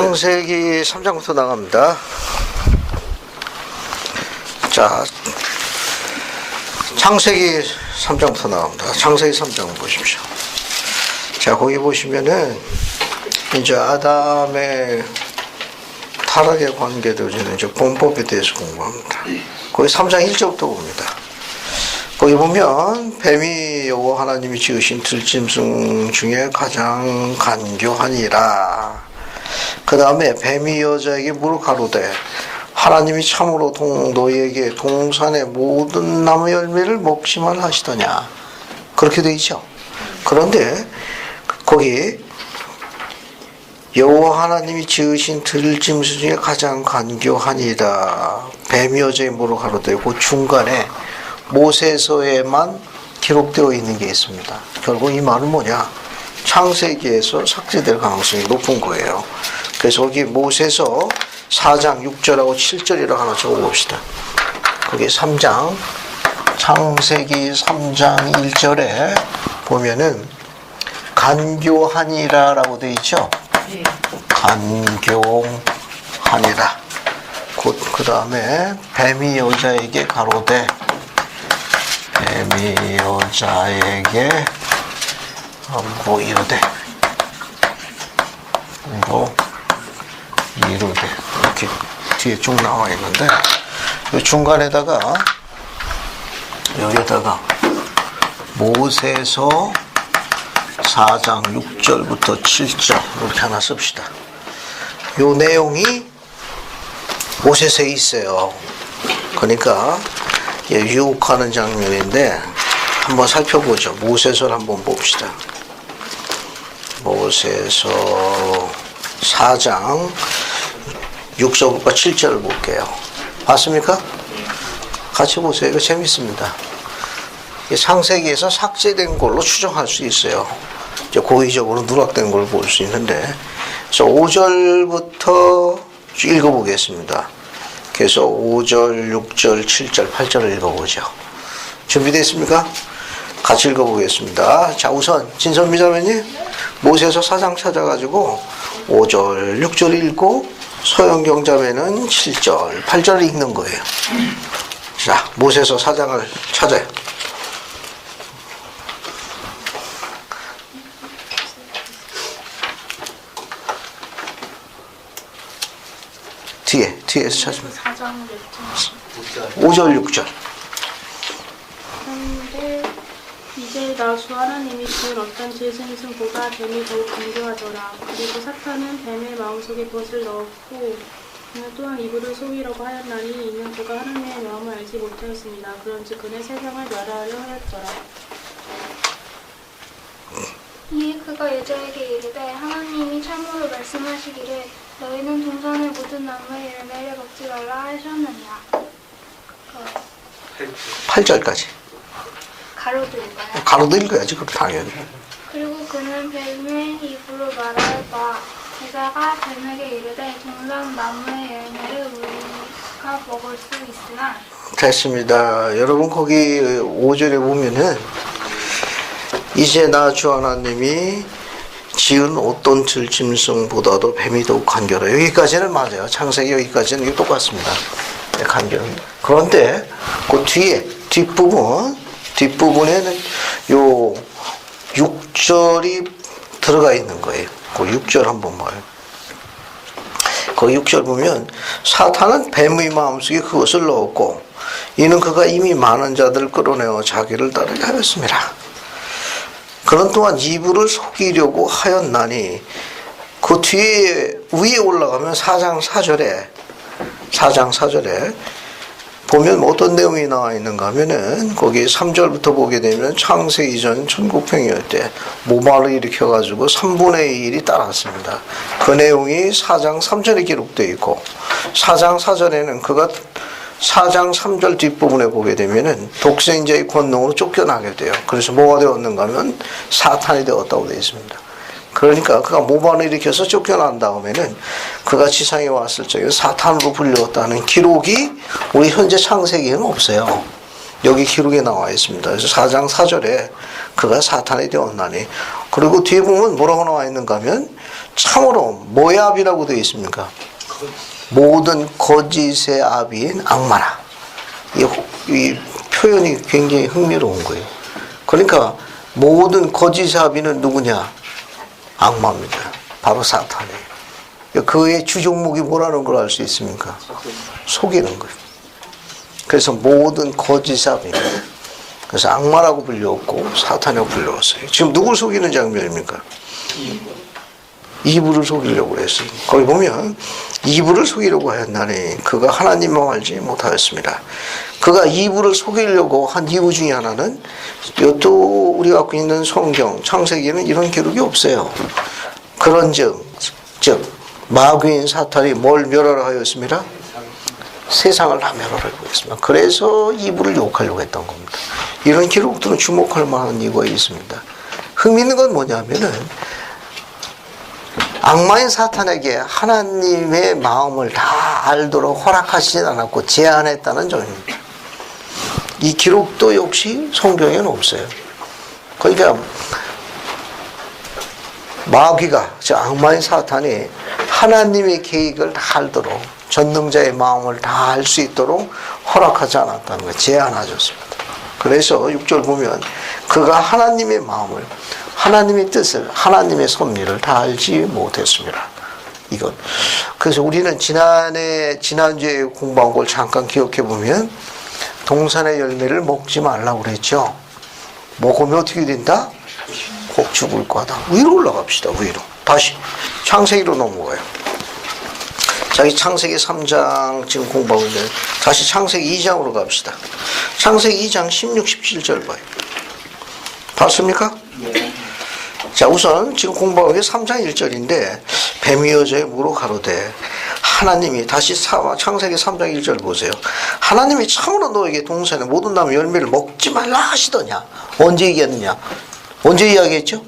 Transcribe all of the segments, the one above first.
창세기 3장부터 나갑니다. 자, 창세기 3장부터 나갑니다. 창세기 3장 보십시오. 자, 거기 보시면은 이제 아담의 타락에 관계되어지는 이제 본법에 대해서 공부합니다. 거기 3장 1절부터 봅니다. 거기 보면 뱀이 여호와 하나님이 지으신 들짐승 중에 가장 간교하니라. 그 다음에 뱀이 여자에게 물어 가로되 하나님이 참으로 너희에게 동산의 모든 나무 열매를 먹지만 하시더냐. 그렇게 되어 있죠. 그런데 거기 여호와 하나님이 지으신 들짐승 중에 가장 간교하니라. 뱀이 여자에게 물어 가로되 그 중간에 모세서에만 기록되어 있는 게 있습니다. 결국 이 말은 뭐냐? 창세기에서 삭제될 가능성이 높은 거예요. 그래서 거기 모세서 4장 6절하고 7절이라고 하나 적어봅시다. 거기 3장, 창세기 3장 1절에 보면은 간교하니라 라고 되어 있죠? 간교하니라. 그 다음에 뱀이 여자에게 가로되 뱀이 여자에게 뭐 이르되 이렇게 뒤에 쭉 나와 있는데 이 중간에다가 여기다가 모세서 4장 6절부터 7절 이렇게 하나 씁시다. 이 내용이 모세서에 있어요. 그러니까 유혹하는 장면인데 한번 살펴보죠. 모세서를 한번 봅시다. 모세서 4장 6절부터 7절을 볼게요. 봤습니까? 같이 보세요. 이거 재밌습니다. 창세기에서 삭제된 걸로 추정할 수 있어요. 이제 고의적으로 누락된 걸 볼 수 있는데, 그래서 5절부터 읽어보겠습니다. 그래서 5절, 6절, 7절, 8절을 읽어보죠. 준비됐습니까? 같이 읽어보겠습니다. 자, 우선 진선미 자매님 모세서 4장 찾아가지고 5절, 6절 읽고 서영경 자매는 7절, 8절을 읽는 거예요. 자, 모세서 4장을 찾아요. 뒤에서 찾으면 5절, 6절. 그런데 이제 나 주 하나님이 지은 어떤 들짐승보다 뱀이 더욱 간교하더라. 그리고 사탄은 뱀의 마음속에 그것을 넣었고 그는 또한 이브를 속이려고 하였나니 이는 그가 하나님의 마음을 알지 못하였습니다. 그런즉 그는 세상을 멸하려 하였더라. 이에 그가 여자에게 이르되 하나님이 참으로 말씀하시기를 너희는 동산의 모든 나무의 열매를 먹지 말라 하셨느냐. 8절까지. 가로도 읽어요. 가로도 읽어야지, 그럼 당연히. 그리고 그는 뱀의 입으로 말하여 여자가 뱀에게 이르되 동산 나무의 열매를 우리가 먹을 수 있으나. 됐습니다. 여러분 거기 5절에 보면은 이제 나 주 하나님이 지은 어떤 들짐승보다도 뱀이 더욱 간교하라. 여기까지는 맞아요. 창세기 여기까지는 이게 똑같습니다. 네, 간교는. 그런데 그 뒤에 뒷부분에는 요 6절이 들어가 있는 거예요. 그 6절 한번 봐요. 그 6절 보면 사탄은 뱀의 마음속에 그것을 넣었고 이는 그가 이미 많은 자들을 끌어내어 자기를 따르게 하였습니다. 그는 또한 이브를 속이려고 하였나니 그 뒤에 위에 올라가면 4장 4절에 보면 어떤 내용이 나와 있는가 하면은 거기 3절부터 보게 되면 창세기 전 천국평열 때 모발을 일으켜가지고 3분의 1이 따랐습니다. 그 내용이 4장 3절에 기록되어 있고 4장 4절에는 그가 4장 3절 뒷부분에 보게 되면은 독생자의 권능으로 쫓겨나게 돼요. 그래서 뭐가 되었는가 하면 사탄이 되었다고 되어 있습니다. 그러니까 그가 모반을 일으켜서 쫓겨난 다음에는 그가 지상에 왔을 적에 사탄으로 불렸다는 기록이 우리 현재 창세기에는 없어요. 여기 기록에 나와 있습니다. 그래서 4장 4절에 그가 사탄이 되었나니. 그리고 뒤에 보면 뭐라고 나와 있는가 하면 참으로 뭐의 압이라고 되어 있습니까? 모든 거짓의 압인 악마라. 이 표현이 굉장히 흥미로운 거예요. 그러니까 모든 거짓의 압인은 누구냐? 악마입니다. 바로 사탄이에요. 그의 주종목이 뭐라는 걸 알 수 있습니까? 속이는 거예요. 그래서 모든 거짓의 압입니다. 그래서 악마라고 불렸고 사탄이라고 불렸어요. 지금 누굴 속이는 장면입니까? 이브를 속이려고 했어요. 거기 보면 이브를 속이려고 하였나니 그가 하나님만 알지 못하였습니다. 그가 이브를 속이려고 한 이유 중에 하나는 또 우리가 갖고 있는 성경 창세기에는 이런 기록이 없어요. 그런즉 마귀인 사탄이 뭘 멸하라 하였습니다. 세상을 다 멸하라고 했습니다. 그래서 이브를 욕하려고 했던 겁니다. 이런 기록들은 주목할 만한 이유가 있습니다. 흥미있는 건 뭐냐면은 악마인 사탄에게 하나님의 마음을 다 알도록 허락하시진 않았고 제한했다는 점입니다. 이 기록도 역시 성경에는 없어요. 그러니까 마귀가, 즉 악마인 사탄이 하나님의 계획을 다 알도록 전능자의 마음을 다 알 수 있도록 허락하지 않았다는 거예요. 제한하셨습니다. 그래서 6절 보면 그가 하나님의 마음을, 하나님의 뜻을, 하나님의 섭리를 다 알지 못했습니다. 이것. 그래서 우리는 지난주에 공부한 걸 잠깐 기억해 보면 동산의 열매를 먹지 말라고 그랬죠. 먹으면 어떻게 된다? 곧 죽을 거다. 위로 올라갑시다. 위로. 다시 창세기로 넘어가요. 자기 창세기 3장 지금 공부하고 있는데 다시 창세기 2장으로 갑시다. 창세기 2장 16, 17절 봐요. 봤습니까? 네. 자, 우선 지금 공부하고 있는 게 3장 1절인데 뱀이 여자의 무로 가로되 하나님이, 다시 창세기 3장 1절 보세요. 하나님이 참으로 너에게 동산의 모든 나무 열매를 먹지 말라 하시더냐. 언제 얘기했느냐? 언제 이야기했죠?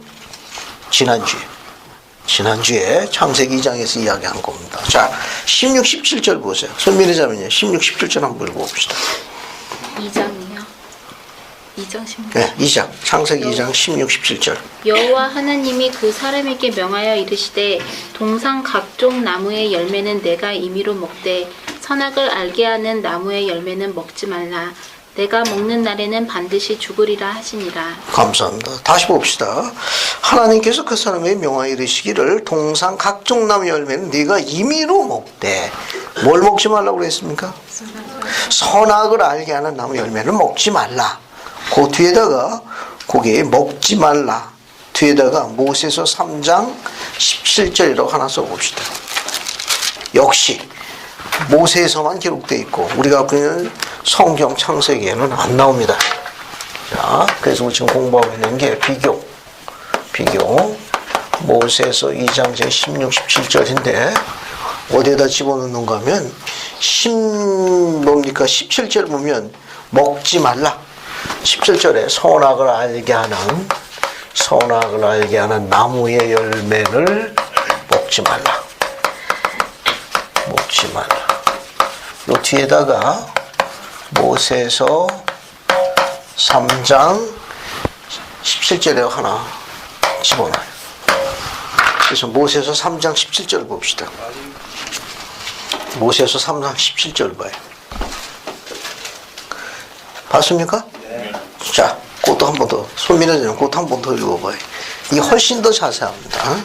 지난주에 창세기 2장에서 이야기한 겁니다. 자, 16, 17절 보세요. 손민희 자매님 16, 17절 한번 읽어봅시다. 2장이요? 2장 16절. 네, 2장. 창세기 2장 16, 17절. 여호와 하나님이 그 사람에게 명하여 이르시되 동산 각종 나무의 열매는 내가 임의로 먹되 선악을 알게 하는 나무의 열매는 먹지 말라. 내가 먹는 날에는 반드시 죽으리라 하시니라. 감사합니다. 다시 봅시다. 하나님께서 그 사람에게 명하여 이르시기를 동산 각종 나무 열매는 네가 임의로 먹되, 뭘 먹지 말라고 그랬습니까? 선악을 알게 하는 나무 열매는 먹지 말라. 그 뒤에다가 거기에 먹지 말라 뒤에다가 모세서 3장 17절이라고 하나 써봅시다. 역시 모세에서만 기록되어 있고 우리가 갖고 있는 성경 창세기에는 안 나옵니다. 자, 그래서 지금 공부하고 있는 게 비교 모세서 2장 제 16, 17절인데 어디에다 집어넣는가 하면 17절 보면 먹지 말라. 17절에 선악을 알게 하는 나무의 열매를 먹지 말라. 요 뒤에다가 모세서 3장 17절에 하나 집어넣어요. 그래서 모세서 3장 17절 봅시다. 모세서 3장 17절 봐요. 봤습니까? 네. 자, 그것도 한 번 더, 손민호님 그것도 한 번 더 읽어봐요. 이게 훨씬 더 자세합니다.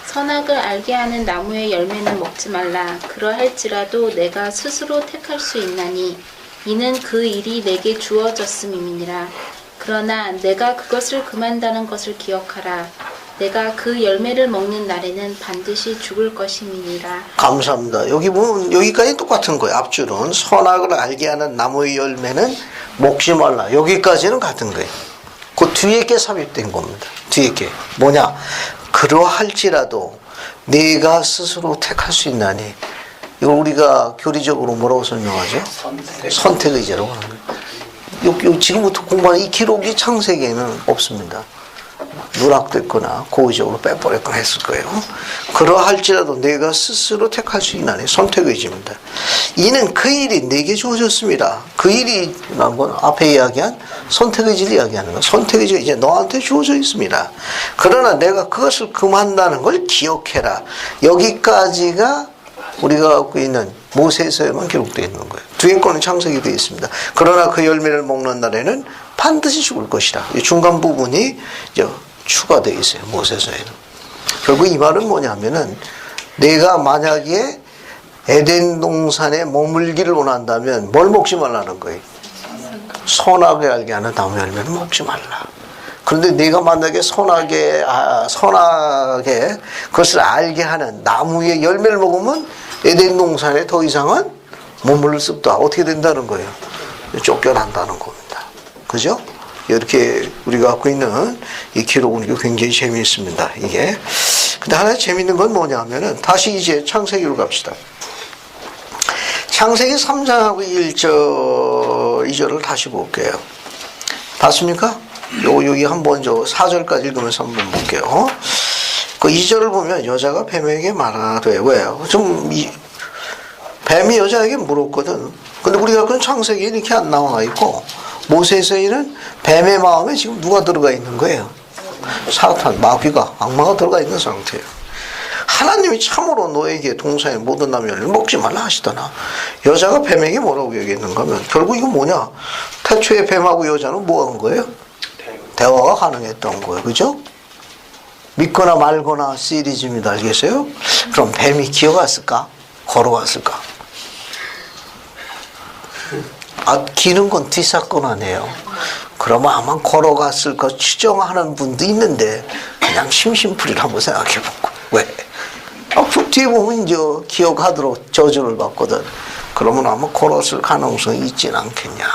선악을 알게 하는 나무의 열매는 먹지 말라. 그러할지라도 내가 스스로 택할 수 있나니 이는 그 일이 내게 주어졌음이니라. 그러나 내가 그것을 금한다는 것을 기억하라. 내가 그 열매를 먹는 날에는 반드시 죽을 것임이니라. 감사합니다. 여기 보면 여기까지 똑같은 거예요. 앞줄은 선악을 알게 하는 나무의 열매는 먹지 말라. 여기까지는 같은 거예요. 그 뒤에 게 삽입된 겁니다. 뒤에 게 뭐냐? 그러할지라도 네가 스스로 택할 수 있나니, 이걸 우리가 교리적으로 뭐라고 설명하죠? 선택의제라고 하는 거예요. 지금부터 공부하는 이 기록이 창세기에는 없습니다. 누락됐거나 고의적으로 빼버렸거나 했을 거예요. 그러할지라도 내가 스스로 택할 수 있는 한이 선택의지입니다. 이는 그 일이 내게 주어졌습니다. 그 일이란 건 앞에 이야기한 선택의지를 이야기하는 거예요. 선택의지가 이제 너한테 주어져 있습니다. 그러나 내가 그것을 금한다는 걸 기억해라. 여기까지가 우리가 갖고 있는 모세서에만 기록되어 있는 거예요. 뒤에 거는 창세기 되어 있습니다. 그러나 그 열매를 먹는 날에는 반드시 죽을 것이다. 이 중간 부분이 이제 추가되어 있어요. 모세서에는. 결국 이 말은 뭐냐면은 내가 만약에 에덴 동산에 머물기를 원한다면 뭘 먹지 말라는 거예요. 선하게 알게 하는 나무 열매는 먹지 말라. 그런데 네가 만약에 선하게 그것을 알게 하는 나무의 열매를 먹으면 에덴 동산에 더 이상은 머물을 수 없다. 어떻게 된다는 거예요? 쫓겨난다는 겁니다. 그죠? 이렇게 우리가 갖고 있는 이 기록은 이게 굉장히 재미있습니다. 이게. 근데 하나 재미있는 건 뭐냐면은 다시 이제 창세기로 갑시다. 창세기 3장하고 2절을 다시 볼게요. 봤습니까? 여기 한번 4절까지 읽으면서 한번 볼게요. 그 2절을 보면 여자가 뱀에게 말하되 왜요? 뱀이 여자에게 물었거든. 근데 우리가 그런 창세기에 이렇게 안 나와 있고 모세서에는 뱀의 마음에 지금 누가 들어가 있는 거예요? 사탄, 마귀가, 악마가 들어가 있는 상태예요. 하나님이 참으로 너에게 동산의 모든 나무 열매를 먹지 말라 하시더나 여자가 뱀에게 뭐라고 얘기했는가 하면 결국 이건 뭐냐? 태초에 뱀하고 여자는 뭐 한 거예요? 대화가 가능했던 거예요. 그죠? 믿거나 말거나 시리즈입니다. 알겠어요? 그럼 뱀이 기어갔을까? 걸어갔을까? 기는 건 뒷사건 아니에요. 그러면 아마 걸어갔을 거 추정하는 분도 있는데 그냥 심심풀이를 한번 생각해 보고 왜? 뒤에 보면 이제 기억하도록 저주를 받거든. 그러면 아마 걸었을 가능성이 있진 않겠냐.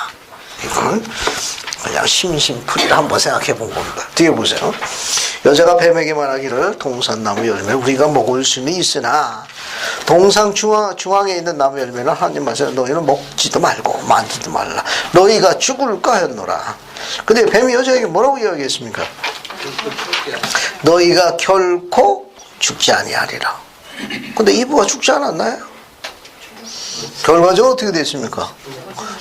이거는 그냥 심심풀이를 한번 생각해 본 겁니다. 뒤에 보세요. 여자가 뱀에게 말하기를 동산나무 열매 우리가 먹을 수는 있으나 동산 중앙에 있는 나무 열매는 하나님 말씀에 너희는 먹지도 말고 만지도 말라. 너희가 죽을까 했노라. 근데 뱀이 여자에게 뭐라고 이야기했습니까? 너희가 결코 죽지 아니하리라. 근데 이브가 죽지 않았나요? 결과적으로 어떻게 됐습니까?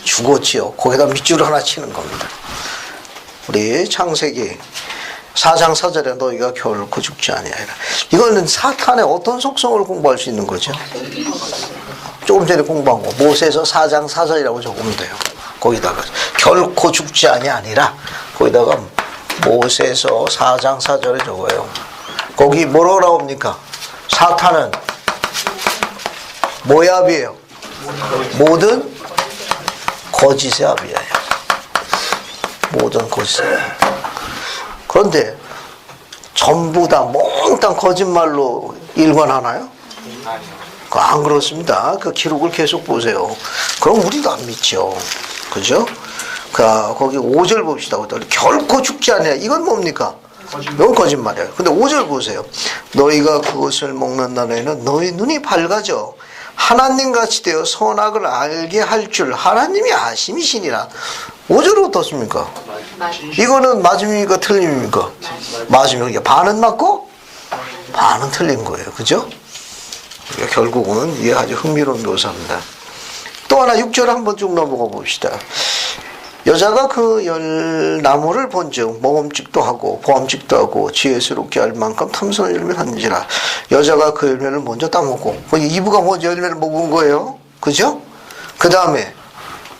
죽었지요. 거기다 밑줄을 하나 치는 겁니다. 우리 창세기 4장 4절에 너희가 결코 죽지 아니하리라. 이거는 사탄의 어떤 속성을 공부할 수 있는 거죠? 조금 전에 공부한 거 모세서 4장 4절이라고 적으면 돼요. 거기다가 결코 죽지 아니하리라. 거기다가 모세서 4장 4절에 적어요. 거기 뭐라고 나옵니까? 사탄은 뭐의 압이에요? 모든 거짓의 압이에요. 모든 거짓의 압. 그런데 전부 다 몽땅 거짓말로 일관하나요? 안 그렇습니다. 그 기록을 계속 보세요. 그럼 우리도 안 믿죠. 그죠? 거기 5절 봅시다. 결코 죽지 않냐. 이건 뭡니까? 이건 거짓말이에요. 근데 5절 보세요. 너희가 그것을 먹는 날에는 너희 눈이 밝아져 하나님같이 되어 선악을 알게 할 줄 하나님이 아심이시니라. 5절은 어떻습니까? 이거는 맞음입니까? 틀림입니까? 맞으면 반은 맞고 반은 틀린 거예요. 그죠? 결국은 이게 아주 흥미로운 묘사입니다. 또 하나 6절 한번 쭉 넘어가 봅시다. 여자가 그 열나무를 본즉 먹음직도 하고 보암직도 하고 지혜스럽게 할 만큼 탐스러운 열매를 한지라. 여자가 그 열매를 먼저 따먹고 이브가 먼저 열매를 먹은 거예요. 그죠? 그 다음에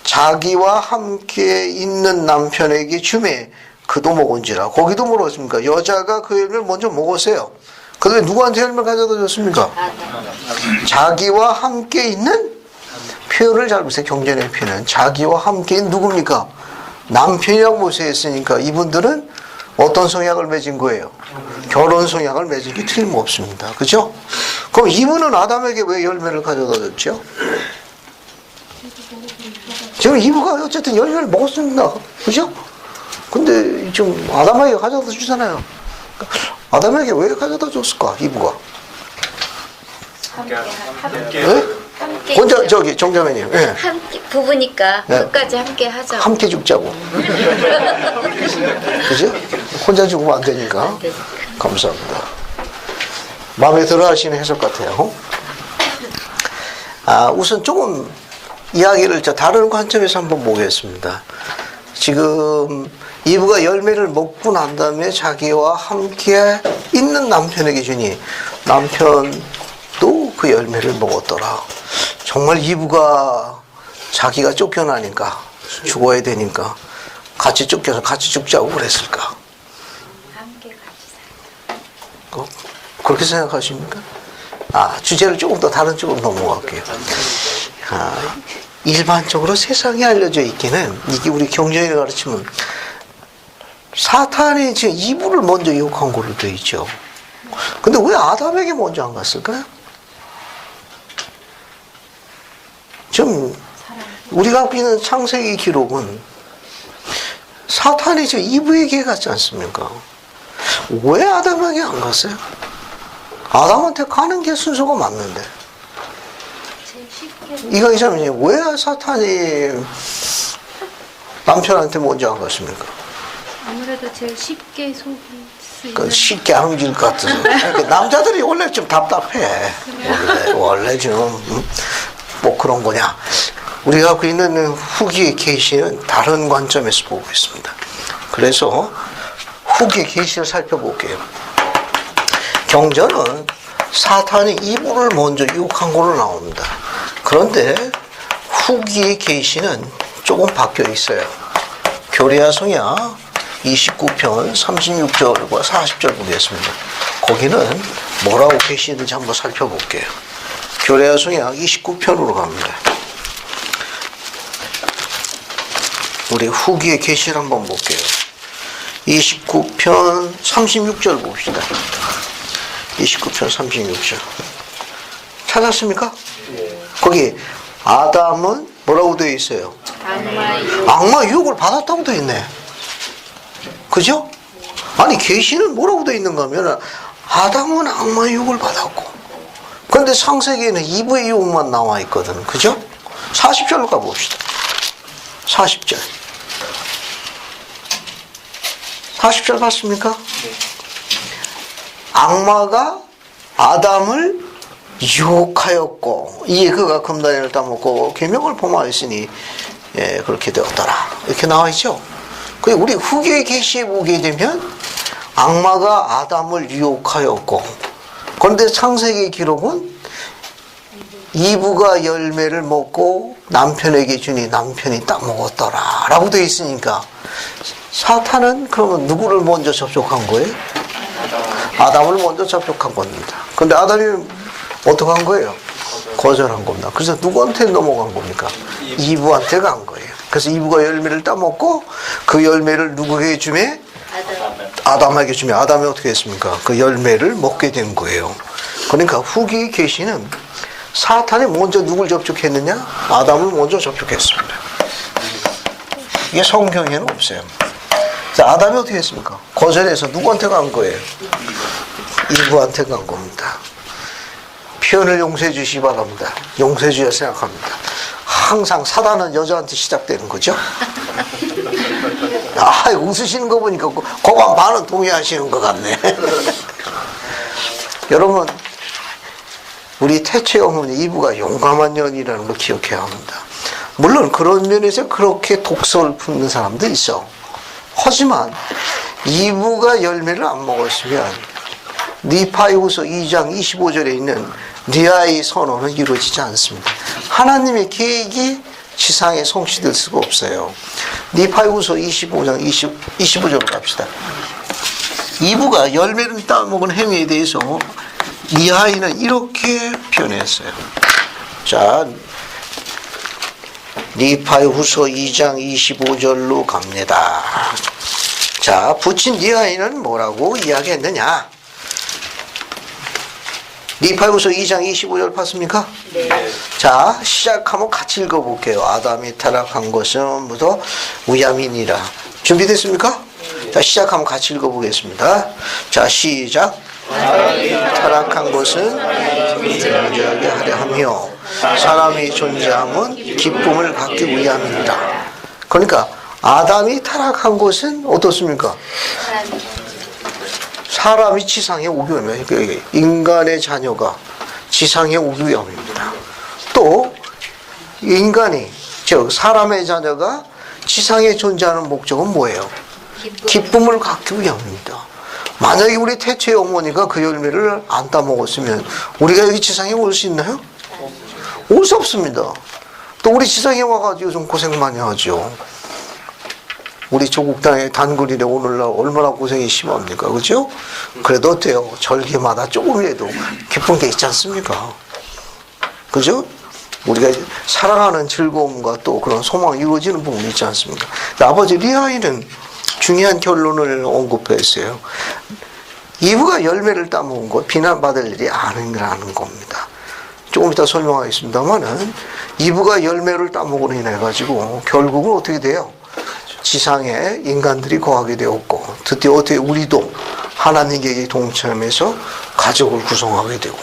자기와 함께 있는 남편에게 주매 그도 먹은지라. 거기도 뭐였습니까? 여자가 그 열매를 먼저 먹었어요. 그 다음에 누구한테 열매를 가져다 줬습니까? 자기와 함께 있는 표현을 잘 보세요. 경전의 표현은 자기와 함께 있는 누굽니까? 남편이라고 모세했으니까 이분들은 어떤 성약을 맺은 거예요? 결혼 성약을 맺은 게 틀림없습니다. 그죠? 그럼 이분은 아담에게 왜 열매를 가져다 줬죠? 지금 이브가 어쨌든 열매를 먹었습니다. 그죠? 근데 지금 아담에게 가져다 주잖아요. 아담에게 왜 가져다 줬을까? 이브가. 함께 네? 함께 혼자 있죠. 저기 정자매님, 예. 함께 부부니까 네. 끝까지 함께 하죠. 함께 죽자고. 그죠? 혼자 죽으면 안 되니까. 감사합니다. 마음에 들어 하시는 해석 같아요. 우선 조금 이야기를 다른 관점에서 한번 보겠습니다. 지금 이브가 열매를 먹고 난 다음에 자기와 함께 있는 남편에게 주니 남편도 그 열매를 먹었더라. 정말 이브가 자기가 쫓겨나니까 죽어야 되니까 같이 쫓겨서 같이 죽자고 그랬을까? 함께 같이 살죠. 그렇게 생각하십니까? 주제를 조금 더 다른 쪽으로 넘어갈게요. 일반적으로 세상에 알려져 있기는 이게 우리 경전에 가르치면 사탄이 지금 이브를 먼저 유혹한 걸로 되어 있죠. 근데 왜 아담에게 먼저 안 갔을까요? 지금 우리가 갖고 있는 창세기 기록은 사탄이 지금 이브에게 갔지 않습니까? 왜 아담에게 안 갔어요? 아담한테 가는 게 순서가 맞는데. 제일 쉽게 이거 이사님 왜 사탄이 남편한테 먼저 안 갔습니까? 아무래도 제일 쉽게 속일 수 있는. 쉽게 안 움직일 것 같아서. 남자들이 원래 좀 답답해. 원래 좀, 뭐 그런 거냐. 우리가 갖고 있는 후기의 계시는 다른 관점에서 보고 있습니다. 그래서 후기의 계시를 살펴볼게요. 경전은 사탄이 이브를 먼저 유혹한 걸로 나옵니다. 그런데 후기의 계시는 조금 바뀌어 있어요. 교리야 성야 29편 36절과 40절 보겠습니다. 거기는 뭐라고 계시는지 한번 살펴볼게요. 교리야 성야 29편으로 갑니다. 우리 후기의 계시를 한번 볼게요. 29편 36절 봅시다. 29편 36절. 찾았습니까? 거기 아담은 뭐라고 되어 있어요? 악마 유혹을 받았다고 되어 있네. 그죠? 아니 계시는 뭐라고 되어 있는가 하면 아담은 악마 유혹을 받았고, 그런데 창세기에는 이브의 유혹만 나와 있거든. 그죠? 40절로 가봅시다. 40절. 40절 봤습니까? 악마가 아담을 유혹하였고 이에 그가 금단을 따먹고 계명을 범하였으니 그렇게 되었더라. 이렇게 나와 있죠. 우리 후기의 계시에 보게 되면 악마가 아담을 유혹하였고, 그런데 창세기 기록은 이브가 열매를 먹고 남편에게 주니 남편이 따먹었더라 라고 되어 있으니까 사탄은 그러면 누구를 먼저 접촉한 거예요? 아담을 먼저 접촉한 겁니다. 그런데 아담이 어떻게 한 거예요? 거절한 겁니다. 그래서 누구한테 넘어간 겁니까? 이브한테 간 거예요. 그래서 이브가 열매를 따먹고 그 열매를 누구에게 주며? 아담에게 주며 아담이 어떻게 했습니까? 그 열매를 먹게 된 거예요. 그러니까 후기 계시는 사탄이 먼저 누굴 접촉했느냐? 아담을 먼저 접촉했습니다. 이게 성경에는 없어요. 자, 아담이 어떻게 했습니까? 거절해서 누구한테 간 거예요? 이브한테 간 겁니다. 표현을 용서해 주시기 바랍니다. 용서해 주셔야 생각합니다. 항상 사단은 여자한테 시작되는 거죠. 웃으시는 거 보니까 그거 반은 동의하시는 것 같네. 여러분, 우리 태초의 어머니 이브가 용감한 년이라는 걸 기억해야 합니다. 물론 그런 면에서 그렇게 독서를 품는 사람도 있어. 하지만 이브가 열매를 안 먹었으면 니파이후서 2장 25절에 있는 리아의 선언은 이루어지지 않습니다. 하나님의 계획이 지상에 성취될 수가 없어요. 니파이후서 25장 25절로 갑시다. 이브가 열매를 따먹은 행위에 대해서 리아이는 이렇게 표현했어요. 자, 니파이후서 2장 25절로 갑니다. 자, 붙인 리아이는 뭐라고 이야기했느냐? 니파이후서 2장 25절 봤습니까? 네. 자, 시작하면 같이 읽어볼게요. 아담이 타락한 것은 무더 우야민이라. 준비됐습니까? 네. 자, 시작하면 같이 읽어보겠습니다. 자, 시작. 타락한 것은 존재하게 하려 하며 사람이 존재함은 기쁨을 갖기 위함이니라. 그러니까 아담이 타락한 것은 어떻습니까? 사람이 지상에 오기 위함이에요. 인간의 자녀가 지상에 오기 위함입니다. 또 인간이 즉 사람의 자녀가 지상에 존재하는 목적은 뭐예요? 기쁨을 갖기 위함입니다. 만약에 우리 태초의 어머니가 그 열매를 안 따먹었으면 우리가 여기 지상에 올 수 있나요? 올 수 없습니다. 또 우리 지상에 와가지고 좀 고생 많이 하죠. 우리 조국 땅의 단군이래 오늘날 얼마나 고생이 심합니까? 그죠? 그래도 어때요? 절기마다 조금이라도 기쁜 게 있지 않습니까? 그죠? 우리가 사랑하는 즐거움과 또 그런 소망이 이루어지는 부분이 있지 않습니까? 아버지 리아이는 중요한 결론을 언급했어요. 이브가 열매를 따먹은 것 비난받을 일이 아니라는 겁니다. 조금 이따 설명하겠습니다만은 이브가 열매를 따먹으로 인해 가지고 결국은 어떻게 돼요? 지상에 인간들이 거하게 되었고 드디어 어떻게 우리도 하나님께 동참해서 가족을 구성하게 되고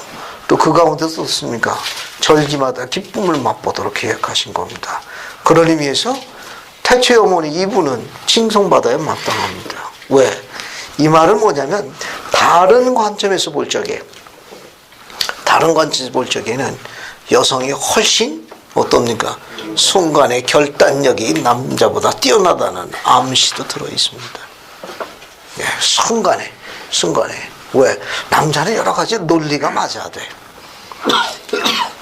또 그 가운데서 어떻습니까? 절기마다 기쁨을 맛보도록 계획하신 겁니다. 그런 의미에서 태초의 어머니 이브는 칭송받아야 마땅합니다. 왜? 이 말은 뭐냐면 다른 관점에서 볼 적에 는 여성이 훨씬 어떻습니까? 순간의 결단력이 남자보다 뛰어나다는 암시도 들어있습니다. 예, 순간에. 왜? 남자는 여러 가지 논리가 맞아야 돼.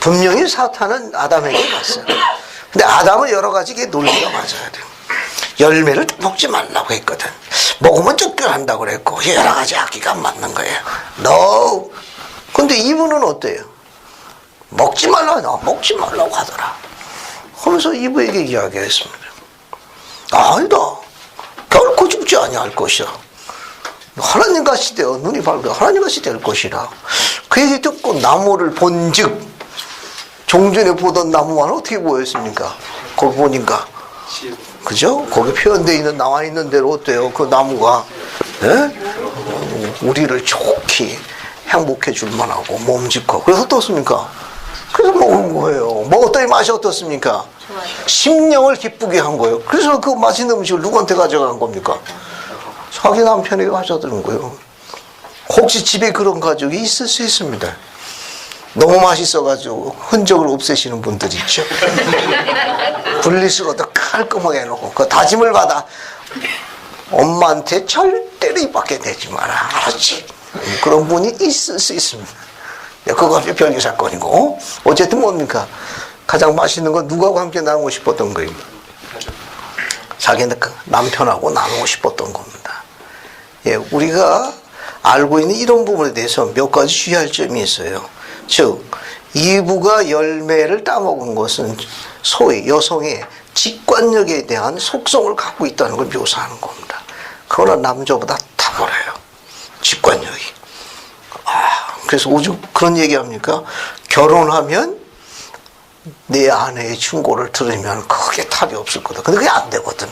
분명히 사탄은 아담에게 갔어요. 근데 아담은 여러 가지 논리가 맞아야 돼. 열매를 먹지 말라고 했거든. 먹으면 쫓겨난다고 그랬고 여러 가지 악기가 안 맞는 거예요. No. 근데 이분은 어때요? 먹지 말라고 하더라. 하면서 이브에게 이야기했습니다. 아니다. 결코 죽지 아니할 것이야. 하나님같이 되어 눈이 밝고 하나님같이 될 것이라. 그 얘기 듣고 나무를 본즉 종전에 보던 나무와는 어떻게 보였습니까? 거기 보니까 그죠? 거기 표현되어 있는 나와 있는 대로 어때요? 그 나무가 우리를 좋게 행복해 줄 만하고 몸짓고 그래서 어떻습니까? 그래서 먹은 거예요. 먹었더니 맛이 어떻습니까? 심령을 기쁘게 한 거예요. 그래서 그 맛있는 음식을 누구한테 가져간 겁니까? 자기 남편에게 가져드는 거예요. 혹시 집에 그런 가족이 있을 수 있습니다. 너무 맛있어가지고 흔적을 없애시는 분들 있죠. 분리수거도 깔끔하게 해놓고 그 다짐을 받아 엄마한테 절대로 입 밖에 내지 마라. 알았지? 그런 분이 있을 수 있습니다. 그거 별개 사건이고 어쨌든 뭡니까? 가장 맛있는 건 누구하고 함께 나누고 싶었던 거예요? 자기 남편하고 나누고 싶었던 겁니다. 예, 우리가 알고 있는 이런 부분에 대해서 몇 가지 주의할 점이 있어요. 즉 이브가 열매를 따먹은 것은 소위 여성의 직관력에 대한 속성을 갖고 있다는 걸 묘사하는 겁니다. 그러나 남자보다 탁월해요. 직관력이. 그래서 오죽 그런 얘기합니까? 결혼하면 내 아내의 충고를 들으면 크게 탈이 없을 거다. 근데 그게 안 되거든.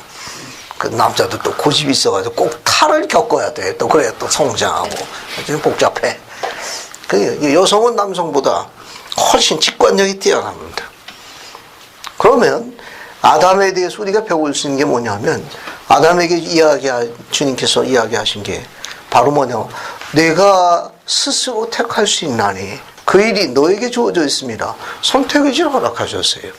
그 남자도 또 고집이 있어가지고 꼭 탈을 겪어야 돼. 또 그래야 또 성장하고. 좀 복잡해. 그 여성은 남성보다 훨씬 직관력이 뛰어납니다. 그러면 아담에 대해서 우리가 배울 수 있는 게 뭐냐면 아담에게 주님께서 이야기하신 게 바로 뭐냐? 내가 스스로 택할 수 있나니 그 일이 너에게 주어져 있습니다. 선택의지를 허락하셨어요.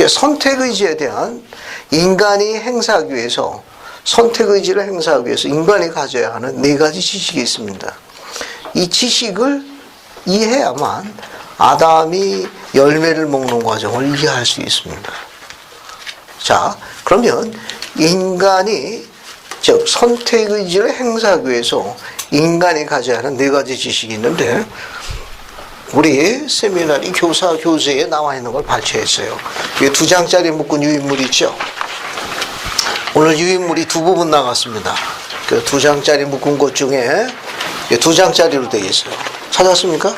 선택의지에 대한 인간이 행사하기 위해서 선택의지를 행사하기 위해서 인간이 가져야 하는 4가지 지식이 있습니다. 이 지식을 이해해야만 아담이 열매를 먹는 과정을 이해할 수 있습니다. 자, 그러면 인간이 즉 선택의지를 행사하기 위해서 인간이 가져야 하는 4가지 지식이 있는데 우리 세미나리 교재에 나와 있는 걸 발췌했어요. 이게 2장짜리 묶은 유인물 있죠? 오늘 유인물이 2부분 나갔습니다. 그 2장짜리 묶은 것 중에 2장짜리로 되어 있어요. 찾았습니까?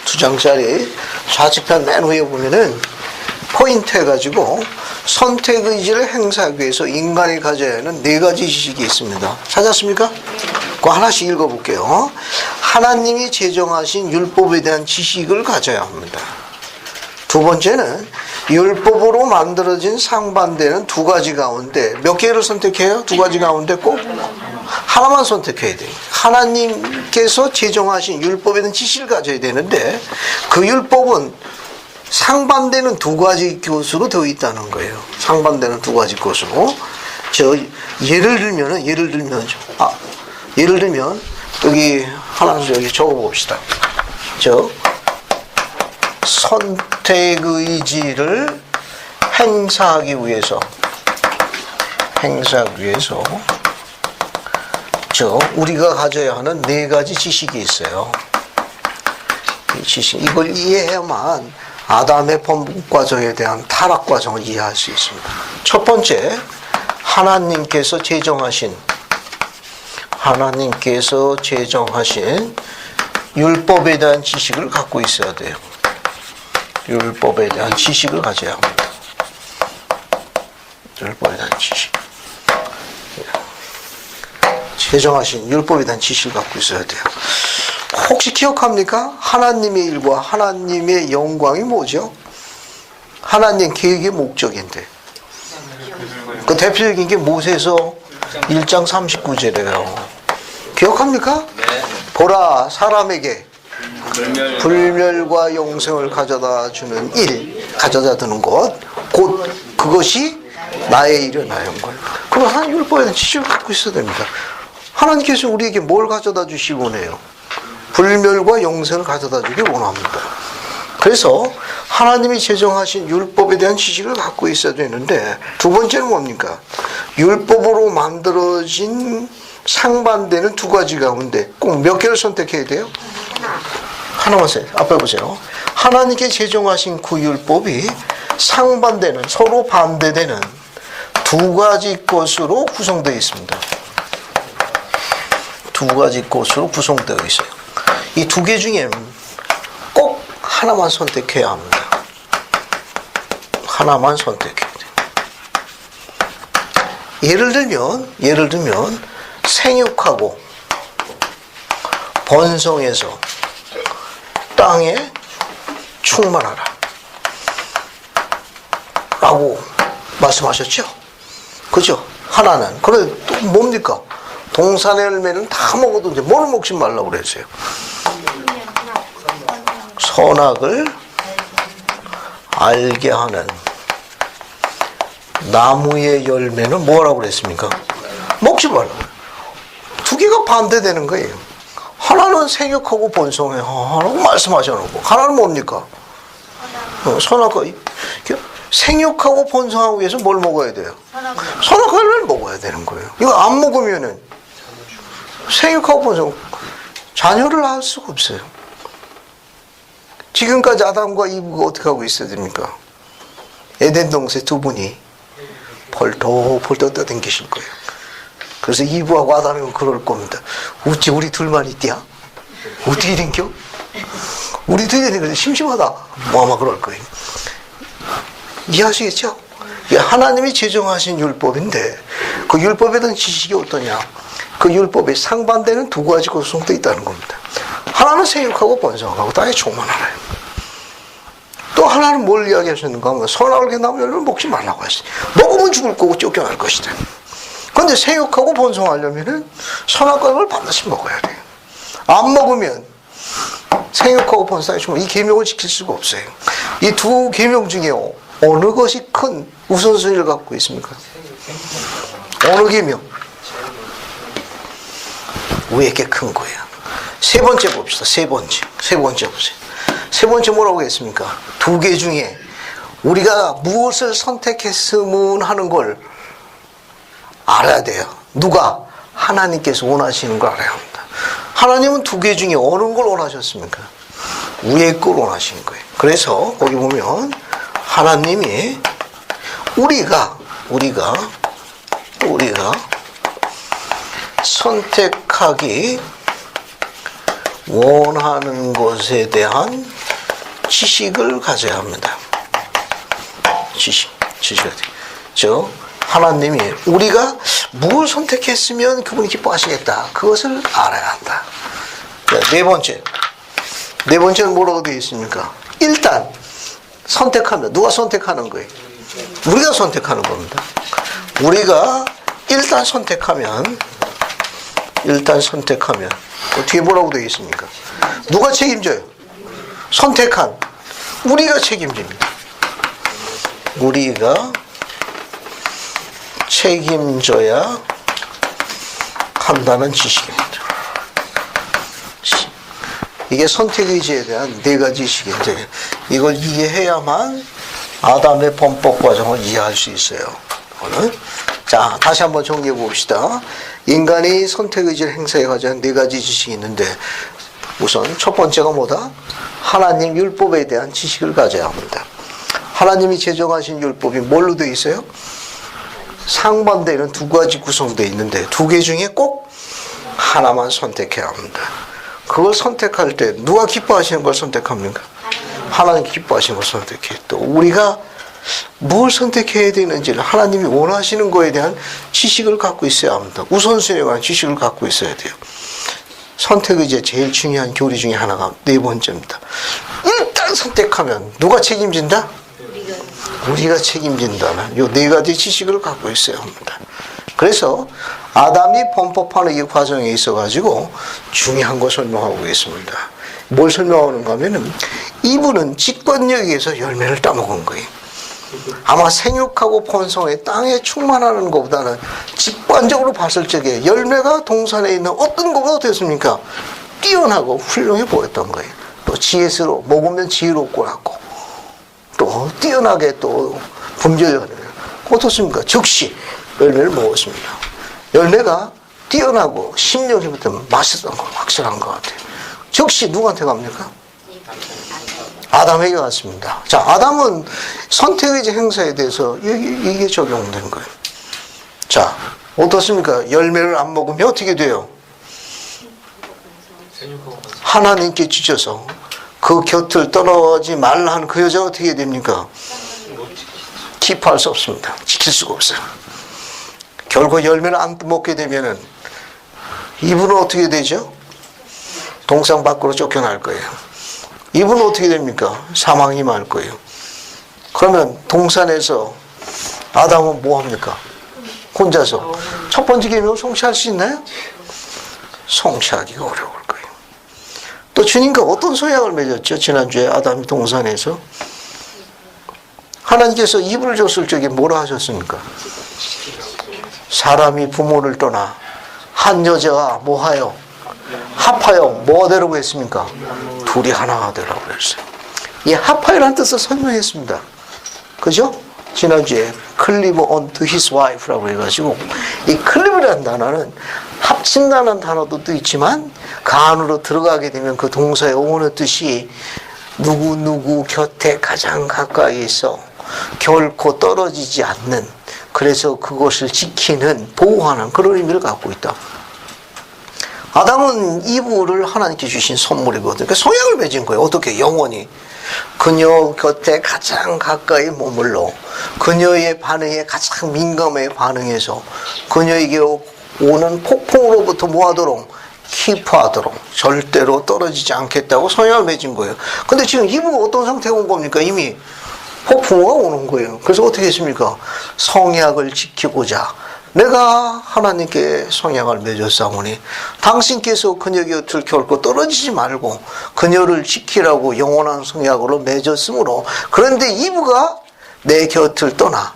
2장짜리 좌측편 맨 위에 보면은 포인트 해가지고 선택의지를 행사하기 위해서 인간이 가져야 하는 4가지 지식이 있습니다. 찾았습니까? 그거 하나씩 읽어볼게요. 하나님이 제정하신 율법에 대한 지식을 가져야 합니다. 두 번째는 율법으로 만들어진 상반되는 두 가지 가운데 몇 개를 선택해요? 두 가지 가운데 꼭 하나만 선택해야 돼요. 하나님께서 제정하신 율법에 대한 지식을 가져야 되는데 그 율법은 상반되는 두 가지 것으로 되어 있다는 거예요. 상반되는 두 가지 것으로. 예를 들면 여기 하나 여기 적어 봅시다. 선택의지를 행사하기 위해서 우리가 가져야 하는 네 가지 지식이 있어요. 이 지식, 이걸 이해해야만 아담의 범국 과정에 대한 타락 과정을 이해할 수 있습니다. 첫 번째, 하나님께서 제정하신 율법에 대한 지식을 갖고 있어야 돼요. 율법에 대한 지식을 가져야 합니다. 율법에 대한 지식. 제정하신 율법에 대한 지식을 갖고 있어야 돼요. 혹시 기억합니까? 하나님의 일과 하나님의 영광이 뭐죠? 하나님 계획의 목적인데 그 대표적인 게 모세서 1장 39절이에요. 기억합니까? 네. 보라, 사람에게 불멸과 영생을 가져다 주는 일, 가져다 두는 것, 곧 그것이 나의 일은 나의 영광. 그럼 하나님 율법에 대한 지식을 갖고 있어야 됩니다. 하나님께서 우리에게 뭘 가져다 주시기 원해요? 불멸과 영생을 가져다 주기 원합니다. 그래서 하나님이 제정하신 율법에 대한 지식을 갖고 있어야 되는데 두 번째는 뭡니까? 율법으로 만들어진 상반되는 두 가지 가운데 꼭 몇 개를 선택해야 돼요? 하나만 써요. 앞에 보세요. 하나님께 제정하신 그 율법이 상반되는, 서로 반대되는 두 가지 것으로 구성되어 있습니다. 두 가지 것으로 구성되어 있어요. 이 두 개 중에 꼭 하나만 선택해야 합니다. 하나만 선택해야 돼요. 예를 들면 생육하고 번성해서 땅에 충만하라 라고 말씀하셨죠? 그죠? 하나는. 그래, 또 뭡니까? 동산의 열매는 다 먹어도 이제 뭘 먹지 말라고 그랬어요? 선악을 알게 하는 나무의 열매는 뭐라고 그랬습니까? 먹지 말라고. 두 개가 반대되는 거예요. 하나는 생육하고 번성하라고 말씀하셔놓고 하나는 뭡니까? 선악과 생육하고 번성하기 위해서 뭘 먹어야 돼요? 선악과 열매를 먹어야 되는 거예요. 이거 안 먹으면은 생육하고 번성 자녀를 낳을 수가 없어요. 지금까지 아담과 이브가 어떻게 하고 있어야 됩니까? 에덴 동산 두 분이 펄떡펄떡 떠댕기실 거예요. 그래서 이브하고 아담이 그럴 겁니다. 어찌 우리 둘만 있디야? 어떻게 댕겨? 우리 둘이 댕겨 심심하다. 뭐 아마 그럴 거예요. 이해하시겠죠? 하나님이 제정하신 율법인데 그 율법에 대한 지식이 어떠냐? 그 율법에 상반되는 두 가지 구성되어 있다는 겁니다. 하나는 생육하고 번성하고 땅에 충만하라요. 또 하나는 뭘 이야기하셨는가 하면 선악을 나무 열매를 먹지 말라고 했어요. 먹으면 죽을 거고 쫓겨날 것이다. 그런데 생육하고 번성하려면은 선악과 열매를 반드시 먹어야 돼요. 안 먹으면 생육하고 번성하기 이 계명을 지킬 수가 없어요. 이 두 계명 중에 어느 것이 큰 우선순위를 갖고 있습니까? 어느 계명? 위에 게 큰 거예요. 세 번째 봅시다. 세 번째 보세요. 세 번째 뭐라고 했습니까? 두 개 중에 우리가 무엇을 선택했으면 하는 걸 알아야 돼요. 누가? 하나님께서 원하시는 걸 알아야 합니다. 하나님은 두 개 중에 어느 걸 원하셨습니까? 위에 걸 원하시는 거예요. 그래서 거기 보면 하나님이 우리가 선택하기 원하는 것에 대한 지식을 가져야 합니다. 지식을. 하나님이 우리가 무엇을 선택했으면 그분이 기뻐하시겠다. 그것을 알아야 한다. 자, 네 번째. 네 번째는 뭐라고 되어 있습니까? 일단 선택하면 누가 선택하는 거예요? 우리가 선택하는 겁니다. 우리가 일단 선택하면 어떻게 뭐라고 되어 있습니까? 누가 책임져요? 선택한 우리가 책임집니다. 우리가 책임져야 한다는 지식입니다. 이게 선택의지에 대한 네 가지 지식인데 이걸 이해해야만 아담의 범법 과정을 이해할 수 있어요. 오늘. 자, 다시 한번 정리해 봅시다. 인간이 선택의지를 행사해 가지고 네 가지 지식이 있는데 우선 첫 번째가 뭐다? 하나님 율법에 대한 지식을 가져야 합니다. 하나님이 제정하신 율법이 뭘로 되어 있어요? 상반되는 두 가지 구성되어 있는데 두 개 중에 꼭 하나만 선택해야 합니다. 그걸 선택할 때 누가 기뻐하시는 걸 선택합니까? 하나님 기뻐하시는 걸 선택해. 또 우리가 뭘 선택해야 되는지를 하나님이 원하시는 거에 대한 지식을 갖고 있어야 합니다. 우선순위에 관한 지식을 갖고 있어야 돼요. 선택의지의 제일 중요한 교리 중에 하나가 네 번째입니다. 일단 선택하면 누가 책임진다? 우리가 책임진다는 이 네 가지 지식을 갖고 있어야 합니다. 그래서 아담이 범법하는 이 과정에 있어가지고 중요한 거 설명하고 있습니다. 뭘 설명하는가 하면은 이분은 직관력에서 열매를 따먹은 거예요. 아마 생육하고 번성해 땅에 충만하는 것보다는 직관적으로 봤을 적에 열매가 동산에 있는 어떤 것보다 어땠습니까? 뛰어나고 훌륭해 보였던 거예요. 또 지혜스러워, 먹으면 지혜롭고 하고 또 뛰어나게 또 분별하는 어떻습니까? 즉시 열매를 먹었습니다. 열매가 뛰어나고 10년이부터 맛있던 거 확실한 것 같아요. 즉시 누구한테 갑니까? 아담에게 왔습니다. 자, 아담은 선택의지 행사에 대해서 이게 적용된 거예요. 자, 어떻습니까? 열매를 안 먹으면 어떻게 돼요? 하나님께 지쳐서 그 곁을 떠나지 말라 하는 그 여자가 어떻게 됩니까? 기뻐할 수 없습니다. 지킬 수가 없어요. 결국 열매를 안 먹게 되면은 이분은 어떻게 되죠? 동상 밖으로 쫓겨날 거예요. 이분은 어떻게 됩니까? 사망이 말 거예요. 그러면 동산에서 아담은 뭐 합니까? 혼자서 첫 번째 계명을 성취할 수 있나요? 성취하기가 어려울 거예요. 또 주님과 어떤 소약을 맺었죠? 지난주에 아담이 동산에서 하나님께서 이불을 줬을 적에 뭐라 하셨습니까? 사람이 부모를 떠나 한 여자가 뭐하여? 합하여 뭐가 되라고 했습니까? 둘이 하나가 되라고 했어요. 이 합하여라는 뜻을 설명했습니다. 그죠? 지난주에 클리브 onto his wife라고 해가지고 이 클리브라는 단어는 합친다는 단어도 또 있지만 그 안으로 들어가게 되면 그 동사의 어원의 뜻이 누구 곁에 가장 가까이 있어 결코 떨어지지 않는, 그래서 그것을 지키는, 보호하는 그런 의미를 갖고 있다. 아담은 이브를 하나님께 주신 선물이거든요. 그러니까 성약을 맺은 거예요. 어떻게? 영원히 그녀 곁에 가장 가까이 머물러 그녀의 반응에 가장 민감하게 반응해서 그녀에게 오는 폭풍으로부터 뭐하도록? 키프하도록, 절대로 떨어지지 않겠다고 성약을 맺은 거예요. 근데 지금 이브가 어떤 상태가 온 겁니까? 이미 폭풍우가 오는 거예요. 그래서 어떻게 했습니까? 성약을 지키고자 내가 하나님께 성약을 맺었사오니 당신께서 그녀 곁을 결코 떨어지지 말고 그녀를 지키라고 영원한 성약으로 맺었으므로, 그런데 이브가 내 곁을 떠나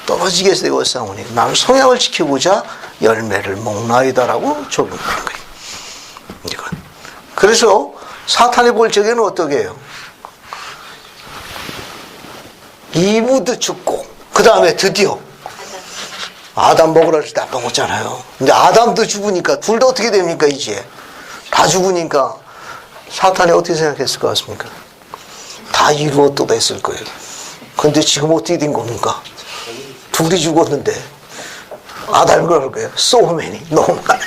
떨어지게 되었사오니 나는 성약을 지키고자 열매를 먹나이다라고 적용한 거예요. 이건. 그래서 사탄이 볼 적에는 어떻게 해요? 이브도 죽고 그 다음에 드디어 아담 먹으라 할 때 안 먹었잖아요. 근데 아담도 죽으니까 둘 다 어떻게 됩니까? 이제 다 죽으니까 사탄이 어떻게 생각했을 것 같습니까? 다 이루었다 했을 거예요. 근데 지금 어떻게 된 겁니까? 둘이 죽었는데 아담이 그럴 거예요. So many, 너무 많아.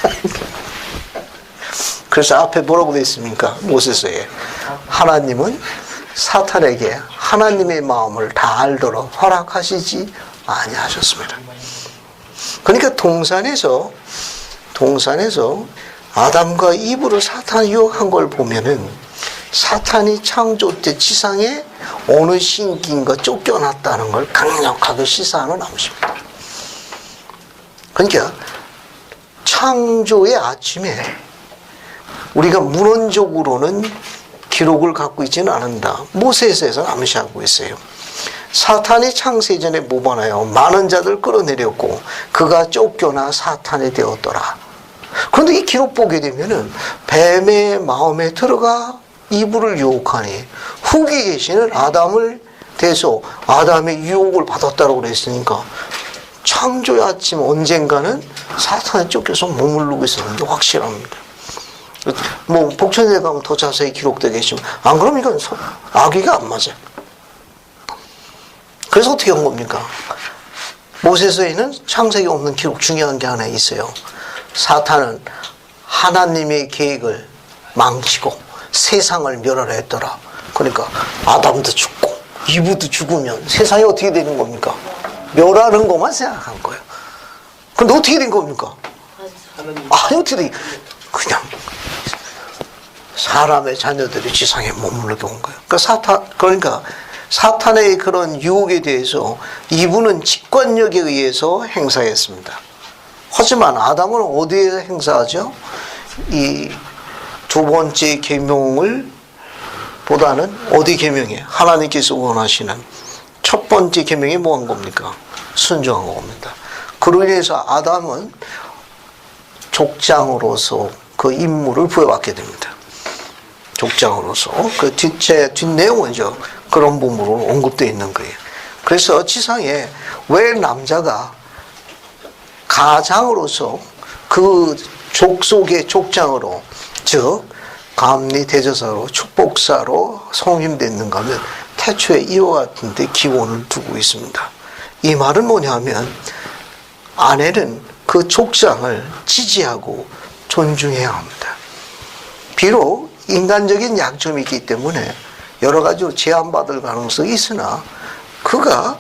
그래서 앞에 뭐라고 되어 있습니까? 모세서에 하나님은 사탄에게 하나님의 마음을 다 알도록 허락하시지 아니하셨습니다. 그러니까 동산에서 아담과 이브를 사탄이 유혹한 걸 보면은 사탄이 창조 때 지상에 어느 신기인가 쫓겨났다는 걸 강력하게 시사하는 암시입니다. 그러니까 창조의 아침에 우리가 문헌적으로는 기록을 갖고 있지는 않는다. 모세에서는 암시하고 있어요. 사탄이 창세전에 모반하여 많은 자들 끌어내렸고 그가 쫓겨나 사탄이 되었더라. 그런데 이 기록 보게 되면은 뱀의 마음에 들어가 이브를 유혹하니 후기 계시는 아담을 대해서 아담의 유혹을 받았다고 그랬으니까 창조의 아침 언젠가는 사탄에 쫓겨서 머무르고 있었는 게 확실합니다. 뭐 복천에 가면 더 자세히 기록되겠지만 안 그러면 이건 아기가 안 맞아요. 그래서 어떻게 한 겁니까? 모세서에는 창세기 없는 기록 중요한 게 하나 있어요. 사탄은 하나님의 계획을 망치고 세상을 멸하려 했더라. 그러니까 아담도 죽고 이브도 죽으면 세상이 어떻게 되는 겁니까? 멸하는 것만 생각한 거예요. 근데 어떻게 된 겁니까? 아니 어떻게 돼? 그냥 사람의 자녀들이 지상에 머무르게 온 거예요. 그러니까 사탄의 그런 유혹에 대해서 이브는 직관력에 의해서 행사했습니다. 하지만 아담은 어디에 행사하죠? 이 두 번째 계명을 보다는 어디 계명이에요? 하나님께서 원하시는 첫 번째 계명이 뭐 한 겁니까? 순종한 겁니다. 그로 인해서 아담은 족장으로서 그 임무를 부여받게 됩니다. 족장으로서 그 뒷내용은 그런 부분으로 언급되어 있는 거예요. 그래서 지상에 왜 남자가 가장으로서 그 족속의 족장으로 즉 감리 대저사로 축복사로 성임됐는가 하면 태초에 이와 같은 데 기원을 두고 있습니다. 이 말은 뭐냐면 아내는 그 족장을 지지하고 존중해야 합니다. 비록 인간적인 약점이 있기 때문에 여러 가지로 제한받을 가능성이 있으나 그가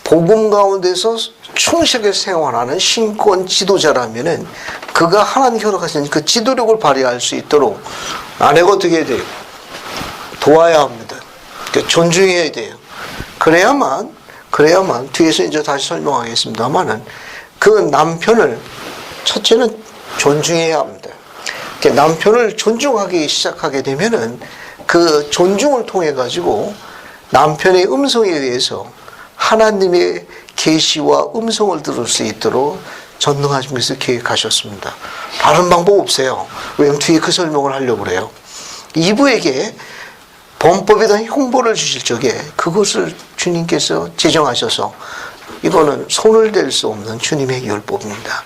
복음 가운데서 충실하게 생활하는 신권 지도자라면은 그가 하나님 허락하신 그 지도력을 발휘할 수 있도록 아내가 어떻게 해야 돼요? 도와야 합니다. 그러니까 존중해야 돼요. 그래야만 뒤에서 이제 다시 설명하겠습니다만은 그 남편을 첫째는 존중해야 합니다. 그러니까 남편을 존중하기 시작하게 되면은 그 존중을 통해 가지고 남편의 음성에 의해서 하나님의 계시와 음성을 들을 수 있도록 전능하시면서 계획하셨습니다. 다른 방법 없어요. 왜냐하면 뒤에 그 설명을 하려고 그래요. 이브에게 범법에 대한 형벌을 주실 적에 그것을 주님께서 제정하셔서 이거는 손을 댈 수 없는 주님의 율법입니다.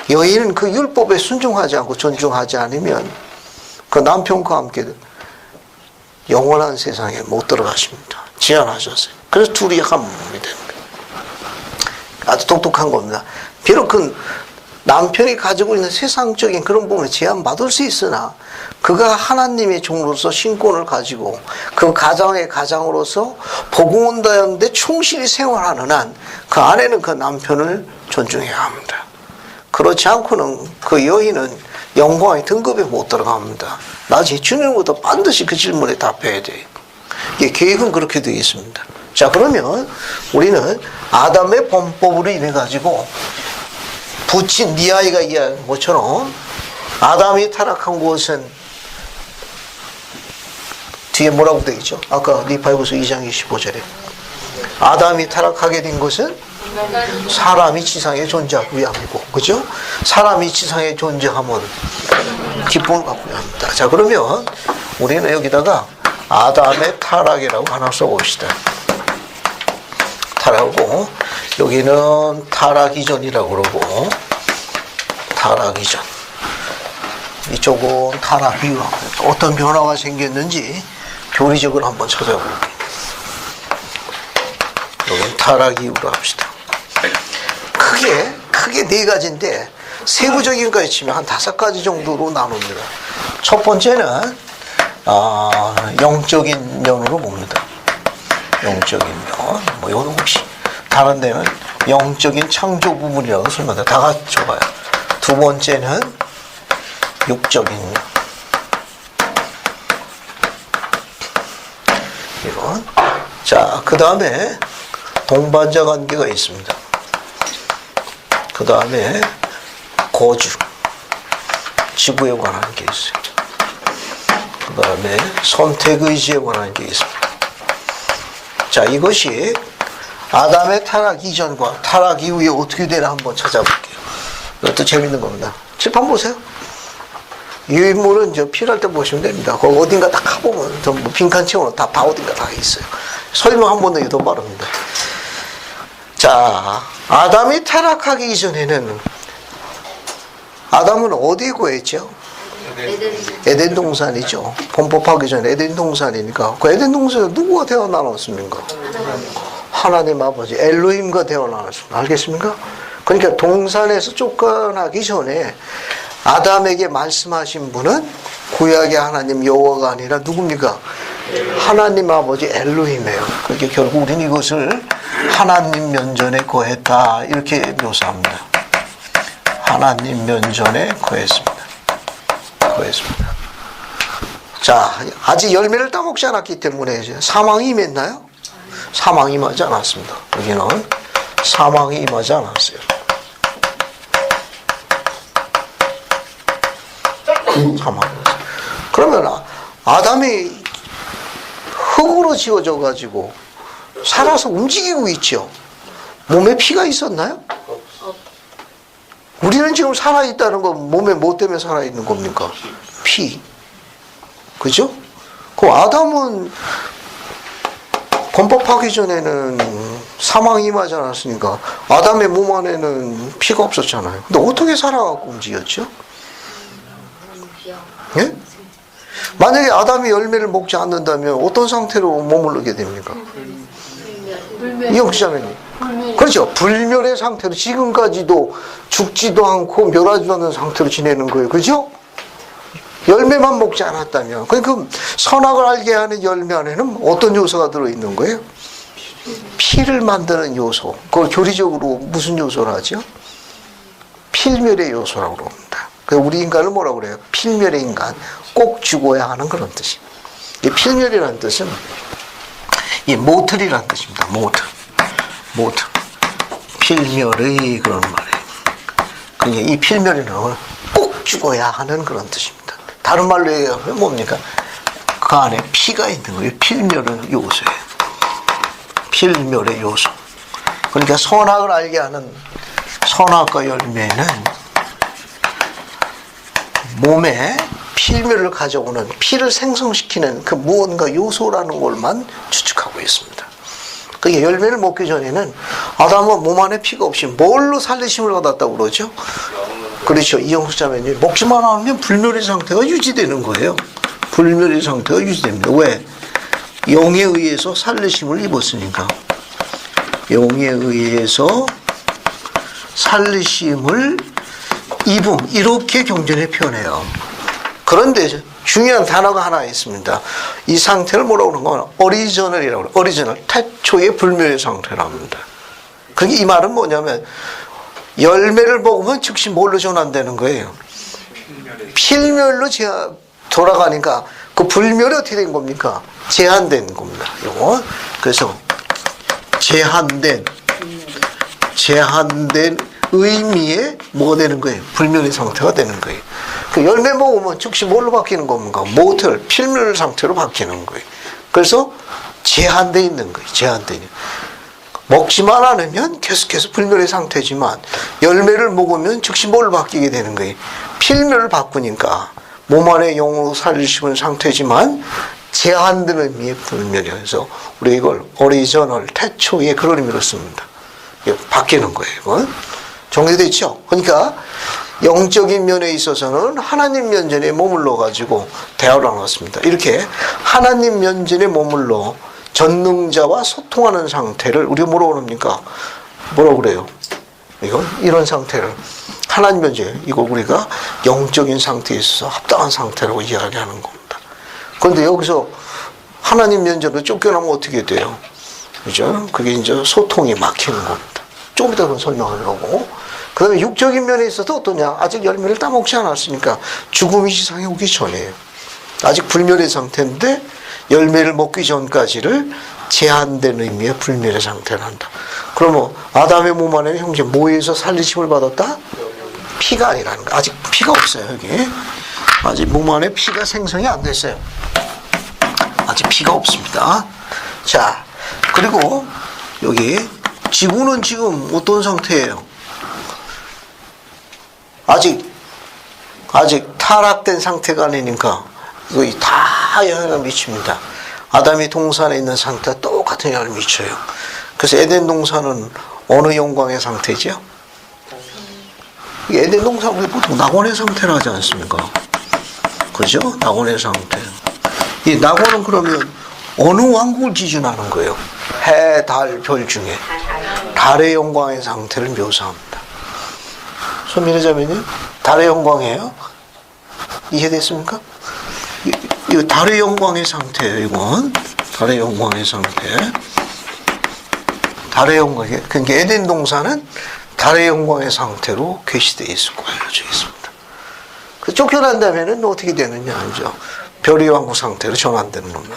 여인은 그 율법에 순종하지 않고 존중하지 않으면 그 남편과 함께 영원한 세상에 못 들어가십니다. 제안하셨어요. 그래서 둘이 한 몸이 되는 거예요. 아주 독특한 겁니다. 비록 그 남편이 가지고 있는 세상적인 그런 부분을 제한받을 수 있으나 그가 하나님의 종으로서 신권을 가지고 그 가장의 가장으로서 복음 온다는데 충실히 생활하는 한 그 아내는 그 남편을 존중해야 합니다. 그렇지 않고는 그 여인은 영광의 등급에 못 들어갑니다. 나중에 주님보다 반드시 그 질문에 답해야 돼요. 예, 계획은 그렇게 되어 있습니다. 자, 그러면 우리는 아담의 범법으로 인해 가지고 부친 네 아이가 이해한 것처럼 아담이 타락한 곳은 뒤에 뭐라고 되어 있죠? 아까 리파이브서 2장 25절에 아담이 타락하게 된 것은 사람이 지상에 존재하기 위함이고, 그죠? 사람이 지상에 존재하면 기쁨을 갖고 합니다. 자, 그러면 우리는 여기다가 아담의 타락이라고 하나 써봅시다. 타락하고 여기는 타락 이전이라고 그러고 타락 이전, 이쪽은 타락 이후 어떤 변화가 생겼는지 교리적으로 한번 찾아볼게요. 여기는 타락 이후로 합시다. 크게 네 가지인데 세부적인 거에 치면 한 5가지 정도로 나눕니다. 첫 번째는 영적인 면으로 봅니다. 영적인 면, 뭐 이건 혹시 다른 데는 영적인 창조 부분이라고 설명합니다. 다 같이 줘봐요. 두 번째는 육적인 면. 이런. 자, 그 다음에 동반자 관계가 있습니다. 그 다음에 거주, 지구에 관한 게 있어요. 그 다음에 선택의지에 관한 게 있습니다. 자, 이것이 아담의 타락 이전과 타락 이후에 어떻게 되나 한번 찾아볼게요. 이것도 재밌는 겁니다. 칠판 보세요. 이 인물은 저 필요할 때 보시면 됩니다. 거기 어딘가 다 가보면 전부 빈칸 채우는 다 어딘가 다 있어요. 설명 한 번 더 더 빠릅니다. 자, 아담이 타락하기 이전에는 아담은 어디에 거했죠? 에덴 동산이죠. 범법하기 전에 에덴 동산이니까 그 에덴 동산에 누구가 태어나왔습니까? 하나님 아버지 엘로힘과 태어나왔습니다. 알겠습니까? 그러니까 동산에서 쫓겨나기 전에 아담에게 말씀하신 분은 구약의 하나님 여호와가 아니라 누굽니까? 하나님 아버지 엘로힘이에요. 그러니까 결국 우리는 이것을 하나님 면전에 거했다 이렇게 묘사합니다. 하나님 면전에 거했습니다. 자, 아직 열매를 따먹지 않았기 때문에 이제 사망이 임했나요? 사망이 임하지 않았습니다. 여기는 사망이 임하지 않았어요. 그러면 아담이 흙으로 지어져 가지고 살아서 움직이고 있죠. 몸에 피가 있었나요? 우리는 지금 살아있다는 건 몸에 뭐 때문에 살아있는 겁니까? 피. 그죠? 그 아담은 범법하기 전에는 사망이 임하지 않았으니까 아담의 몸 안에는 피가 없었잖아요. 근데 어떻게 살아가고 움직였죠? 예? 만약에 아담이 열매를 먹지 않는다면 어떤 상태로 머무르게 됩니까? 이영수자매님. 그렇죠. 불멸의 상태로 지금까지도 죽지도 않고 멸하지도 않는 상태로 지내는 거예요. 그죠? 열매만 먹지 않았다면. 그러니까 선악을 알게 하는 열매 안에는 어떤 요소가 들어있는 거예요? 피를 만드는 요소. 그걸 교리적으로 무슨 요소를 하죠? 필멸의 요소라고 그럽니다. 우리 인간을 뭐라고 그래요? 필멸의 인간. 꼭 죽어야 하는 그런 뜻이에요. 이 필멸이라는 뜻은 이 모틀이라는 뜻입니다. 모틀. 필멸의 그런 말이에요. 그러니까 이 필멸이는 꼭 죽어야 하는 그런 뜻입니다. 다른 말로 얘기하면 뭡니까? 그 안에 피가 있는 거예요. 필멸의 요소예요. 필멸의 요소. 그러니까 선악을 알게 하는 선악과 열매는 몸에 필멸을 가져오는 피를 생성시키는 그 무언가 요소라는 것만 추측하고 있습니다. 그게 열매를 먹기 전에는 아담은 몸 안에 피가 없이 뭘로 살리심을 받았다고 그러죠? 그렇죠. 이영숙 자매님, 먹지만 않으면 불멸의 상태가 유지되는 거예요. 불멸의 상태가 유지됩니다. 왜? 영에 의해서 살리심을 입었으니까. 영에 의해서 살리심을 입음, 이렇게 경전에 표현해요. 그런데 중요한 단어가 하나 있습니다. 이 상태를 뭐라고 그러는 건 오리지널이라고 그래요. 오리지널, 태초의 불멸의 상태라고 합니다. 그러니까 이 말은 뭐냐면 열매를 먹으면 즉시 뭘로 전환되는 거예요? 필멸로 돌아가니까 그 불멸이 어떻게 된 겁니까? 제한된 겁니다. 이거. 그래서 제한된 의미에 뭐가 되는 거예요? 불멸의 상태가 되는 거예요. 그 열매 먹으면 즉시 뭘로 바뀌는 겁니까? 모틀, 필멸 상태로 바뀌는 거예요. 그래서 제한되어 있는 거예요. 제한되어 있는. 먹지만 않으면 계속해서 불멸의 상태지만 열매를 먹으면 즉시 뭘로 바뀌게 되는 거예요? 필멸을 바꾸니까 몸 안에 영으로 살리시는 상태지만 제한된 의미의 불멸이어서 우리 이걸 오리지널, 태초의 그런 의미로 씁니다. 바뀌는 거예요. 이건. 정리됐죠? 그러니까 영적인 면에 있어서는 하나님 면전에 머물러 가지고 대화를 나눴습니다. 이렇게 하나님 면전에 머물러 전능자와 소통하는 상태를 우리가 뭐라고 그럽니까? 뭐라고 그래요? 이런 상태를 하나님 면전에 이걸 우리가 영적인 상태에 있어서 합당한 상태라고 이야기하는 겁니다. 그런데 여기서 하나님 면전으로 쫓겨나면 어떻게 돼요? 그죠? 그게 이제 소통이 막히는 겁니다. 조금 이따 설명하려고. 그 다음에 육적인 면에 있어서 어떠냐? 아직 열매를 따먹지 않았으니까 죽음이 세상에 오기 전이에요. 아직 불멸의 상태인데 열매를 먹기 전까지를 제한된 의미의 불멸의 상태를 한다. 그러면 아담의 몸 안에 형제 뭐에서 살리심을 받았다? 피가 아니라는 거. 아직 피가 없어요, 여기. 아직 몸 안에 피가 생성이 안 됐어요. 아직 피가 없습니다. 자, 그리고 여기 지구는 지금 어떤 상태예요? 아직 타락된 상태가 아니니까 거의 다 영향을 미칩니다. 아담이 동산에 있는 상태와 똑같은 영향을 미쳐요. 그래서 에덴 동산은 어느 영광의 상태죠? 에덴 동산 우리 보통 낙원의 상태라 하지 않습니까? 그죠? 낙원의 상태. 이 낙원은 그러면 어느 왕국을 기준하는 거예요? 해, 달, 별 중에 달의 영광의 상태를 묘사합니다. 손민혜 자매님, 달의 영광이에요? 이해됐습니까? 이 달의 영광의 상태예요, 이건. 달의 영광의 상태. 달의 영광, 그러니까 에덴 동산은 달의 영광의 상태로 계시되어 있을 거 알려져 있습니다. 그 쫓겨난 다음에는 어떻게 되느냐, 알죠? 별의 왕국 상태로 전환되는 겁니다.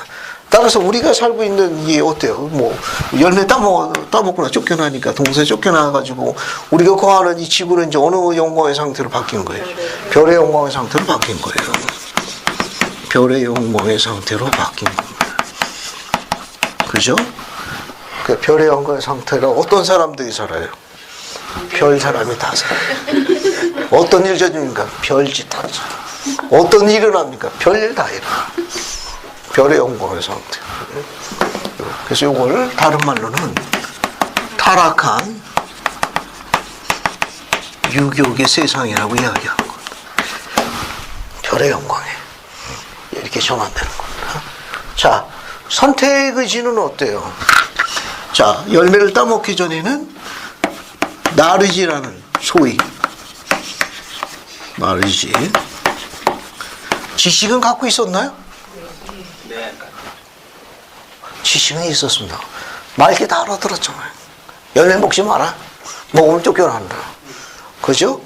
따라서 우리가 살고 있는 이게 어때요? 뭐 열매 따먹거나 쫓겨나니까 동산에 쫓겨나가지고 우리가 거하는 이 지구는 이제 어느 영광의 상태로 바뀐 거예요? 별의 영광의 상태로 바뀐 거예요. 별의 영광의 상태로 바뀐 겁니다. 그죠? 그 별의 영광의 상태로 어떤 사람들이 살아요? 별 사람이 다 살아요. 어떤 일 저집니까? 별짓 하죠. 어떤 일을 합니까? 별일 다 일어나. 별의 영광의 상태. 그래서 이걸 다른 말로는 타락한 유격의 세상이라고 이야기하는 겁니다. 별의 영광에 이렇게 전환되는 겁니다. 자, 선택의 진은 어때요? 자, 열매를 따먹기 전에는 나르지라는 소위 나르지 지식은 갖고 있었나요? 네. 지식은 있었습니다. 맑게 다 알아들었잖아요. 열매 먹지 마라. 먹으면 쫓겨난다. 그죠?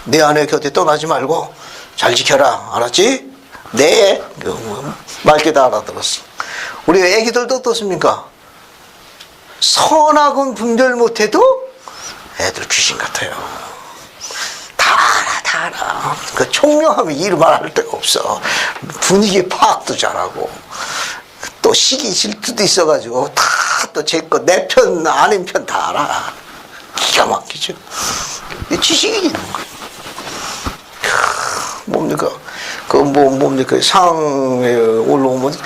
내 아내 곁에 떠나지 말고 잘 지켜라. 알았지? 네. 맑게 다 알아들었어. 우리 애기들도 어떻습니까? 선악은 분별 못해도 애들 귀신 같아요. 다 알아. 그 총명하면 이루 말할 데가 없어. 분위기 파악도 잘하고 또 시기 질투도 있어가지고 다 또 제 거 내 편 아닌 편 다 알아. 기가 막히죠. 지식이 있는 거예요. 뭡니까? 뭡니까? 상에 올라오면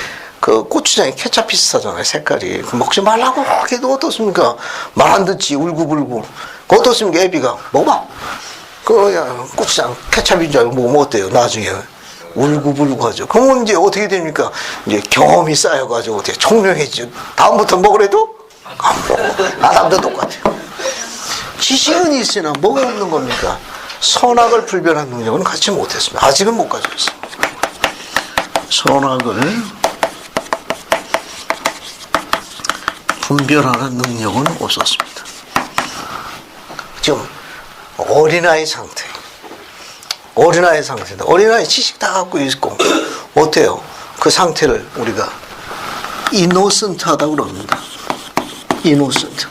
그 고추장에 케찹 비슷하잖아요. 색깔이. 먹지 말라고 해도 어떻습니까? 말 안 듣지. 울고불고. 어떻습니까? 애비가 먹어봐. 고추장 케찹인 줄 알고 먹으면 어때요? 나중에 울고불고 하죠. 그러면 이제 어떻게 됩니까? 이제 경험이 쌓여가지고 어떻게 총명해지죠. 다음부터 먹으래도 안 먹어. 아담도 똑같아요. 지식은 있으나 뭐가 없는 겁니까? 선악을 분별하는 능력은 갖지 못했습니다. 아직은 못 가지고 있습니다. 선악을 분별하는 능력은 없었습니다. 지금 어린아이 상태. 어린아이 상태다. 어린아이 지식 다 갖고 있고, 어때요? 그 상태를 우리가 이노센트하다고 그럽니다. 이노센트.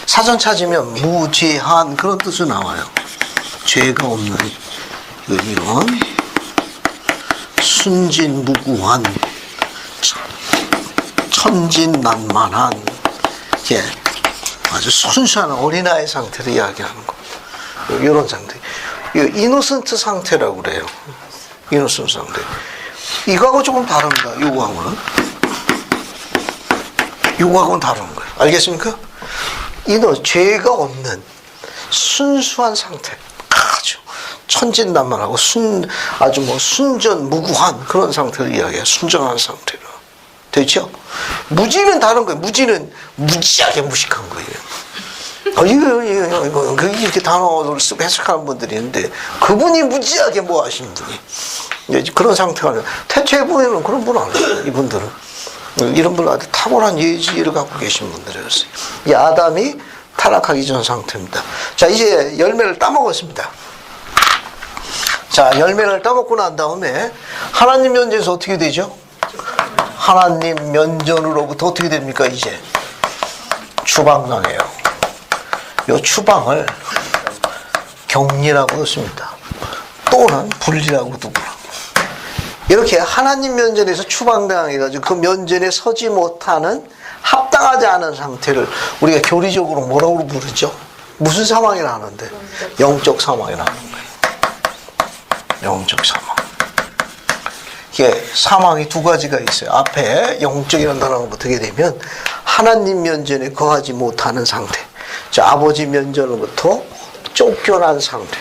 사전 찾으면 무죄한 그런 뜻이 나와요. 죄가 없는 이런 순진무구한 천진난만한 아주 순수한 어린아이 상태를 이야기하는 겁니다. 이런 상태. 이노센트 상태라고 그래요. 이노센트 상태. 이거하고 조금 다릅니다. 이거하고는. 이거하고는 다른 거예요. 알겠습니까? 죄가 없는 순수한 상태. 아주 천진난만하고 아주 순전무구한 그런 상태를 이야기해요. 순정한 상태로. 됐죠? 무지는 다른 거예요. 무지는 무지하게 무식한 거예요. 이거 이렇게 단어를 쓰고 해석하는 분들이 있는데 그분이 무지하게 뭐 하시는 분이 그런 상태가 태초에 보면은 그런 분 아니에요. 이분들은 이런 분은 아주 탁월한 예지를 갖고 계신 분들이었어요. 이 아담이 타락하기 전 상태입니다. 자, 이제 열매를 따먹었습니다. 자, 열매를 따먹고 난 다음에 하나님 면전에서 어떻게 되죠? 하나님 면전으로부터 어떻게 됩니까? 이제 추방당해요. 이 추방을 격리라고도 씁니다. 또는 분리라고도 불러요. 이렇게 하나님 면전에서 추방당해가지고 그 면전에 서지 못하는 합당하지 않은 상태를 우리가 교리적으로 뭐라고 부르죠? 무슨 사망이라 하는데? 영적 사망이라 하는 거예요. 영적 사망. 이게 사망이 두 가지가 있어요. 앞에 영적이라는 단어가 붙게 되면 하나님 면전에 거하지 못하는 상태. 자, 아버지 면전으로부터 쫓겨난 상태.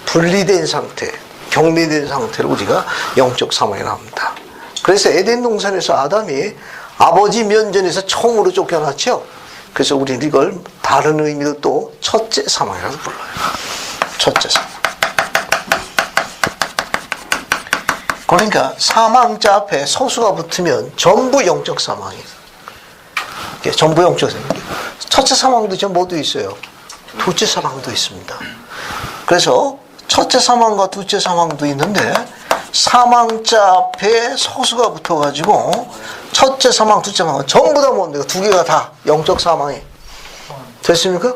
분리된 상태. 격리된 상태를 우리가 영적 사망이라 합니다. 그래서 에덴 동산에서 아담이 아버지 면전에서 처음으로 쫓겨났죠. 그래서 우리는 이걸 다른 의미로 또 첫째 사망이라고 불러요. 첫째 사망. 그러니까 사망자 앞에 서수가 붙으면 전부 영적 사망이에요. 전부 영적 사망. 첫째 사망도 전 모두 있어요. 둘째 사망도 있습니다. 그래서 첫째 사망과 둘째 사망도 있는데 사망자 앞에 서수가 붙어가지고 첫째 사망, 둘째 사망 전부 다 뭡니까? 두 개가 다 영적 사망이 됐습니까?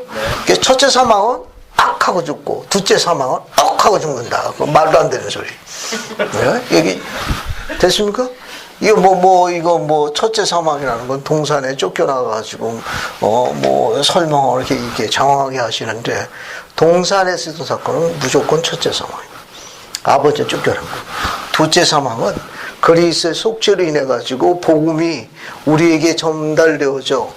첫째 사망은 악 하고 죽고 둘째 사망은 억 하고 죽는다. 말도 안 되는 소리. 네? 여기 됐습니까? 이거 첫째 사망이라는 건 동산에 쫓겨나가지고 설명을 이렇게 장황하게 하시는데 동산에 쓰던 사건은 무조건 첫째 사망이에요. 아버지는 쫓겨난 거예요. 둘째 사망은 그리스의 속죄로 인해 가지고 복음이 우리에게 전달되어져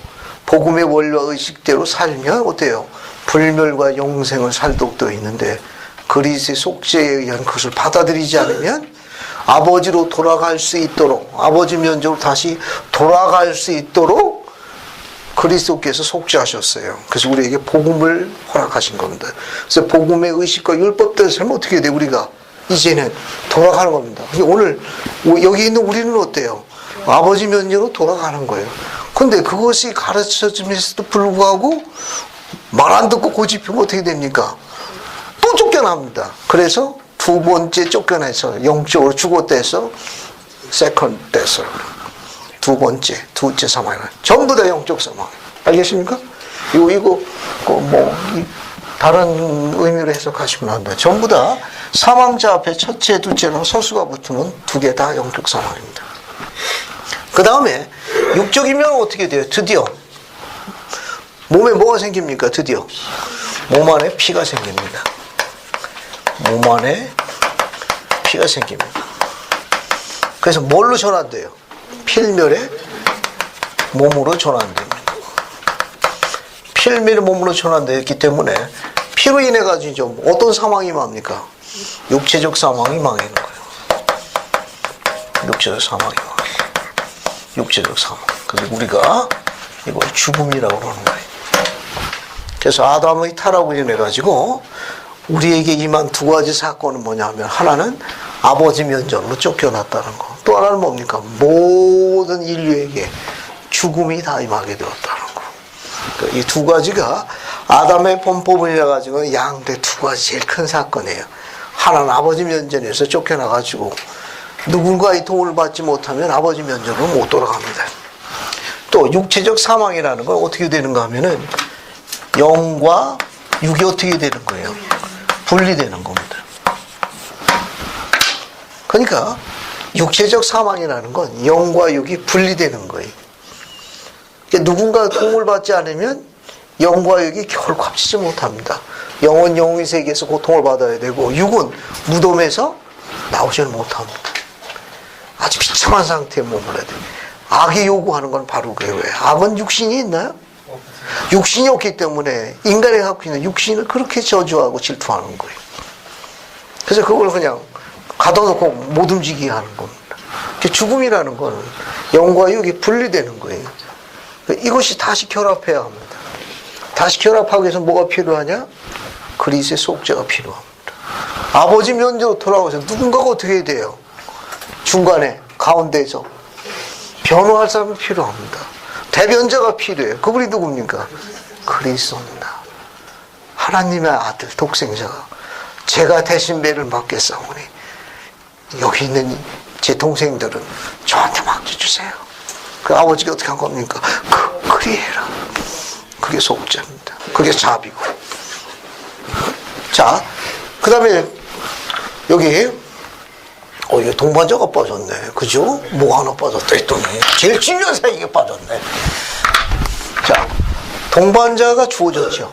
복음의 원리와 의식대로 살면 어때요? 불멸과 영생을 살도록 되어 있는데 그리스의 속죄에 의한 그것을 받아들이지 않으면 아버지로 돌아갈 수 있도록 아버지 면적으로 다시 돌아갈 수 있도록 그리스도께서 속죄하셨어요. 그래서 우리에게 복음을 허락하신 겁니다. 그래서 복음의 의식과 율법대로 살면 어떻게 돼요? 우리가 이제는 돌아가는 겁니다. 오늘 여기 있는 우리는 어때요? 아버지 면제로 돌아가는 거예요. 근데 그것이 가르쳐짐에도 불구하고 말 안 듣고 고집하면 어떻게 됩니까? 또 쫓겨납니다. 그래서 두 번째 쫓겨나서 영적으로 죽었대서 세컨드 데스 두 번째, 둘째 사망 전부 다 영적 사망. 알겠습니까? 이거 다른 의미로 해석하시면 안 돼요. 전부 다 사망자 앞에 첫째, 둘째로 서수가 붙으면 두 개 다 영적 사망입니다. 그 다음에 육적이면 어떻게 돼요? 드디어 몸에 뭐가 생깁니까? 드디어 몸 안에 피가 생깁니다. 몸 안에 피가 생깁니다. 그래서 뭘로 전환돼요? 필멸의 몸으로 전환됩니다. 필멸의 몸으로 전환되었기 때문에 피로 인해 가지고 좀 어떤 사망이 맙니까? 육체적 사망이 망하는 거예요. 육체적 사망이 망해요. 육체적 사망. 그래서 우리가 이걸 죽음이라고 하는 거예요. 그래서 아담의 타락으로 인해 가지고 우리에게 임한 두 가지 사건은 뭐냐면 하나는 아버지 면전으로 쫓겨났다는 거. 또 하나는 뭡니까? 모든 인류에게 죽음이 다 임하게 되었다는 거. 그러니까 이 두 가지가 아담의 범법을 인해 가지고 양대 두 가지 제일 큰 사건이에요. 하나는 아버지 면전에서 쫓겨나가지고 누군가의 도움을 받지 못하면 아버지 면전으로 못 돌아갑니다. 또 육체적 사망이라는 건 어떻게 되는가 하면은 영과 육이 어떻게 되는 거예요? 분리되는 겁니다. 그러니까 육체적 사망이라는 건 영과 육이 분리되는 거예요. 그러니까 누군가 도움을 받지 않으면 영과 육이 결코 합치지 못합니다. 영은 영의 세계에서 고통을 받아야 되고 육은 무덤에서 나오지는 못합니다. 아주 비참한 상태에 머물러야 돼요. 악이 요구하는 건 바로 그래요. 왜? 악은 육신이 있나요? 육신이 없기 때문에 인간이 갖고 있는 육신을 그렇게 저주하고 질투하는 거예요. 그래서 그걸 그냥 가둬놓고 못 움직이게 하는 겁니다. 죽음이라는 건 영과 육이 분리되는 거예요. 이것이 다시 결합해야 합니다. 다시 결합하기 위해서 뭐가 필요하냐? 그리스의 속죄가 필요합니다. 아버지 면제로 돌아오셔서 누군가가 어떻게 해야 돼요? 중간에 가운데에서 변호할 사람이 필요합니다. 대변자가 필요해요. 그분이 누굽니까? 그리스도입니다. 하나님의 아들 독생자가 제가 대신 매를 맞겠사오니 여기 있는 제 동생들은 저한테 맡겨주세요. 그 아버지가 어떻게 한 겁니까? 그리해라. 그게 속죄입니다. 그게 자비고. 자, 그 다음에 여기 이게 동반자가 빠졌네. 그죠? 뭐 하나 빠졌다 했더니 제일 중요한 사이가 빠졌네. 자, 동반자가 주어졌죠.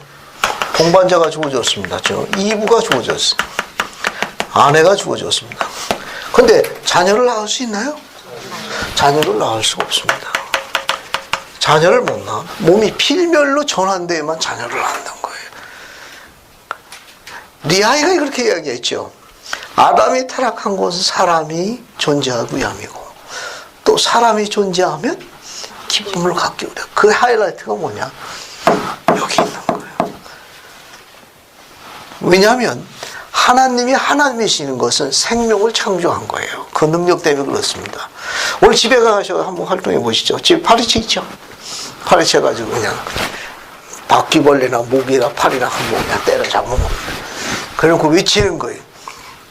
동반자가 주어졌습니다. 지금 이부가 주어졌어요. 아내가 주어졌습니다. 근데 자녀를 낳을 수 있나요? 자녀를 낳을 수가 없습니다. 자녀를 못 낳아. 몸이 필멸로 전환되어야만 자녀를 낳는다는 거예요. 리아이가 그렇게 이야기했죠. 아담이 타락한 곳은 사람이 존재하고 위함이고 또 사람이 존재하면 기쁨을 갖게 우려. 그 하이라이트가 뭐냐? 여기 있는 거예요. 왜냐하면 하나님이 하나님이시는 것은 생명을 창조한 거예요. 그 능력 때문에 그렇습니다. 오늘 집에 가셔서 한번 활동해 보시죠. 집에 파리채 있죠? 파리채 가지고 그냥 바퀴벌레나 모기나 파리나 한번 그냥 때려잡으면 그래놓고 외치는 거예요.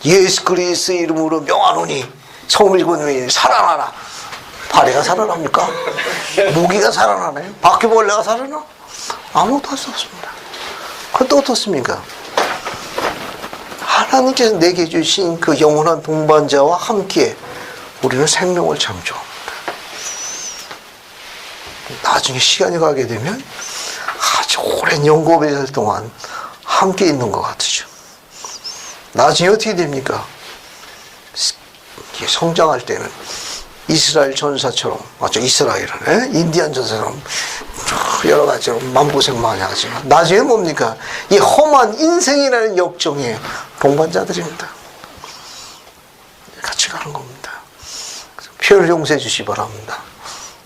예수 그리스도 이름으로 명하노니 성을 건너니 살아나라. 파리가 살아납니까? 모기가 살아나나요? 바퀴벌레가 살아나? 아무것도 할 수 없습니다. 그것도 어떻습니까? 하나님께서 내게 주신 그 영원한 동반자와 함께 우리는 생명을 창조합니다. 나중에 시간이 가게 되면 아주 오랜 영겁의 동안 함께 있는 것 같으죠. 나중에 어떻게 됩니까? 성장할 때는 이스라엘 전사처럼, 맞죠? 이스라엘은 인디안 전사처럼 여러 가지로 만고생 많이 하지만 나중에 뭡니까? 이 험한 인생이라는 역정에 동반자들입니다. 같이 가는 겁니다. 표를 용서해 주시기 바랍니다.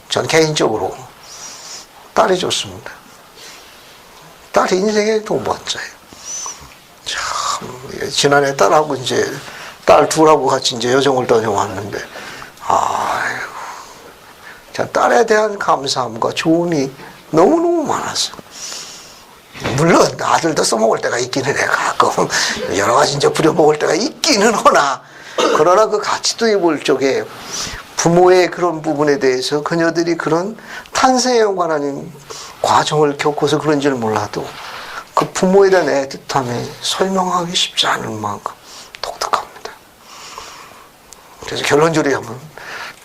전 개인적으로 딸이 좋습니다. 딸이 인생의 동반자예요. 참, 지난해 딸하고 이제 딸 둘하고 같이 이제 여정을 다녀왔는데, 아이고, 참 딸에 대한 감사함과 조언이 너무너무 많았어요. 물론 아들도 써먹을 때가 있기는 해. 가끔 여러 가지 이제 부려먹을 때가 있기는 하나, 그러나 그 가치도 입을 쪽에 부모의 그런 부분에 대해서 그녀들이 그런 탄생에 관한 과정을 겪어서 그런지는 몰라도 그 부모에 대한 애틋함이 설명하기 쉽지 않을 만큼 독특합니다. 그래서 결론적으로 하면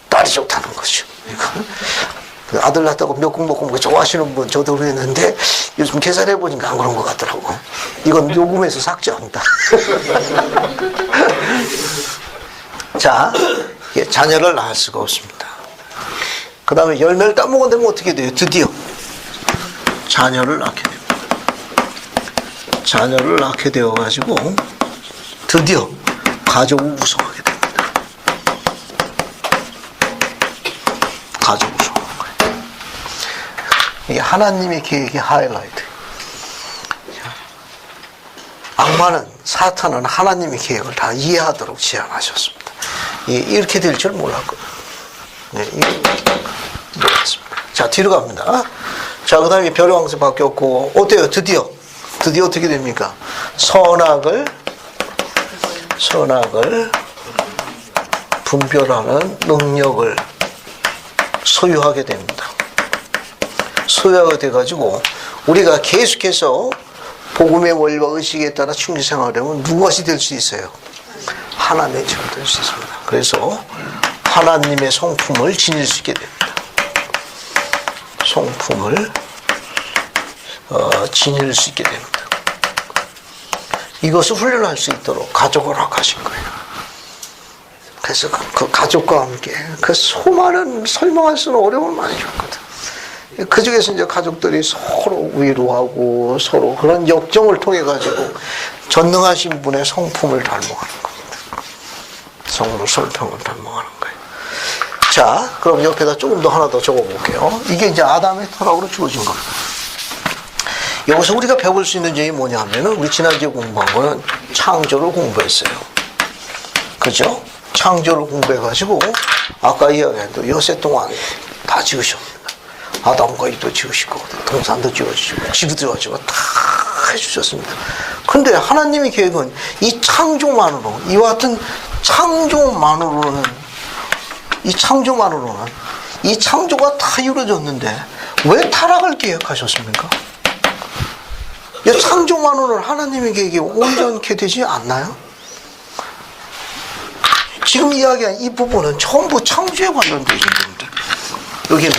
딸이 좋다는 거죠. 아들 낳았다고 몇국 좋아하시는 분 저도 그랬는데 요즘 계산해 보니까 안 그런 것 같더라고. 이건 요금에서 삭제합니다. 자, 자녀를 낳을 수가 없습니다. 그 다음에 열매를 따먹은 되면 어떻게 돼요? 드디어 자녀를 낳게 됩니다. 자녀를 낳게 되어가지고 드디어 가족을 구성하게 됩니다. 가족을 구성하는 거예요. 이게 하나님의 계획의 하이라이트. 악마는, 사탄은 하나님의 계획을 다 이해하도록 제안하셨습니다. 이렇게 될 줄 몰랐거든요. 몰랐습니다. 자, 뒤로 갑니다. 자, 그 다음에 별의 왕세 바뀌었고, 어때요? 드디어 어떻게 됩니까? 선악을 분별하는 능력을 소유하게 됩니다. 소유하게 돼가지고, 우리가 계속해서 복음의 원리와 의식에 따라 충실히 생활하려면 무엇이 될 수 있어요? 하나님의 처가 될 수 있습니다. 그래서 하나님의 성품을 지닐 수 있게 됩니다. 성품을 지닐 수 있게 됩니다. 이것을 훈련할 수 있도록 가족을 허락하신 거예요. 그래서 그 가족과 함께 그 수많은 설명할 수는 어려움을 많이 줬거든. 그 중에서 이제 가족들이 서로 위로하고 서로 그런 역정을 통해 가지고 전능하신 분의 성품을 닮아가는 겁니다. 성품을 닮아가는 거예요. 자, 그럼 옆에다 조금 더 하나 더 적어볼게요. 이게 이제 아담의 타락으로 주어진 겁니다. 여기서 우리가 배울 수 있는 점이 뭐냐 하면은 우리 지난주에 공부한 거는 창조를 공부했어요. 그죠? 창조를 공부해가지고 아까 이야기한 대로 여세 동안 다 지으셨습니다. 아담과 이도 지으시고 동산도 지어주시고 지구도 지어주시고 다 해주셨습니다. 근데 하나님의 계획은 이 창조만으로, 이와 같은 창조만으로는 이 창조가 다 이루어졌는데 왜 타락을 계획하셨습니까? 이 창조만으로는 하나님의 계획이 온전케 되지 않나요? 지금 이야기한 이 부분은 전부 창조에 관련되어 있는 겁니다. 여기는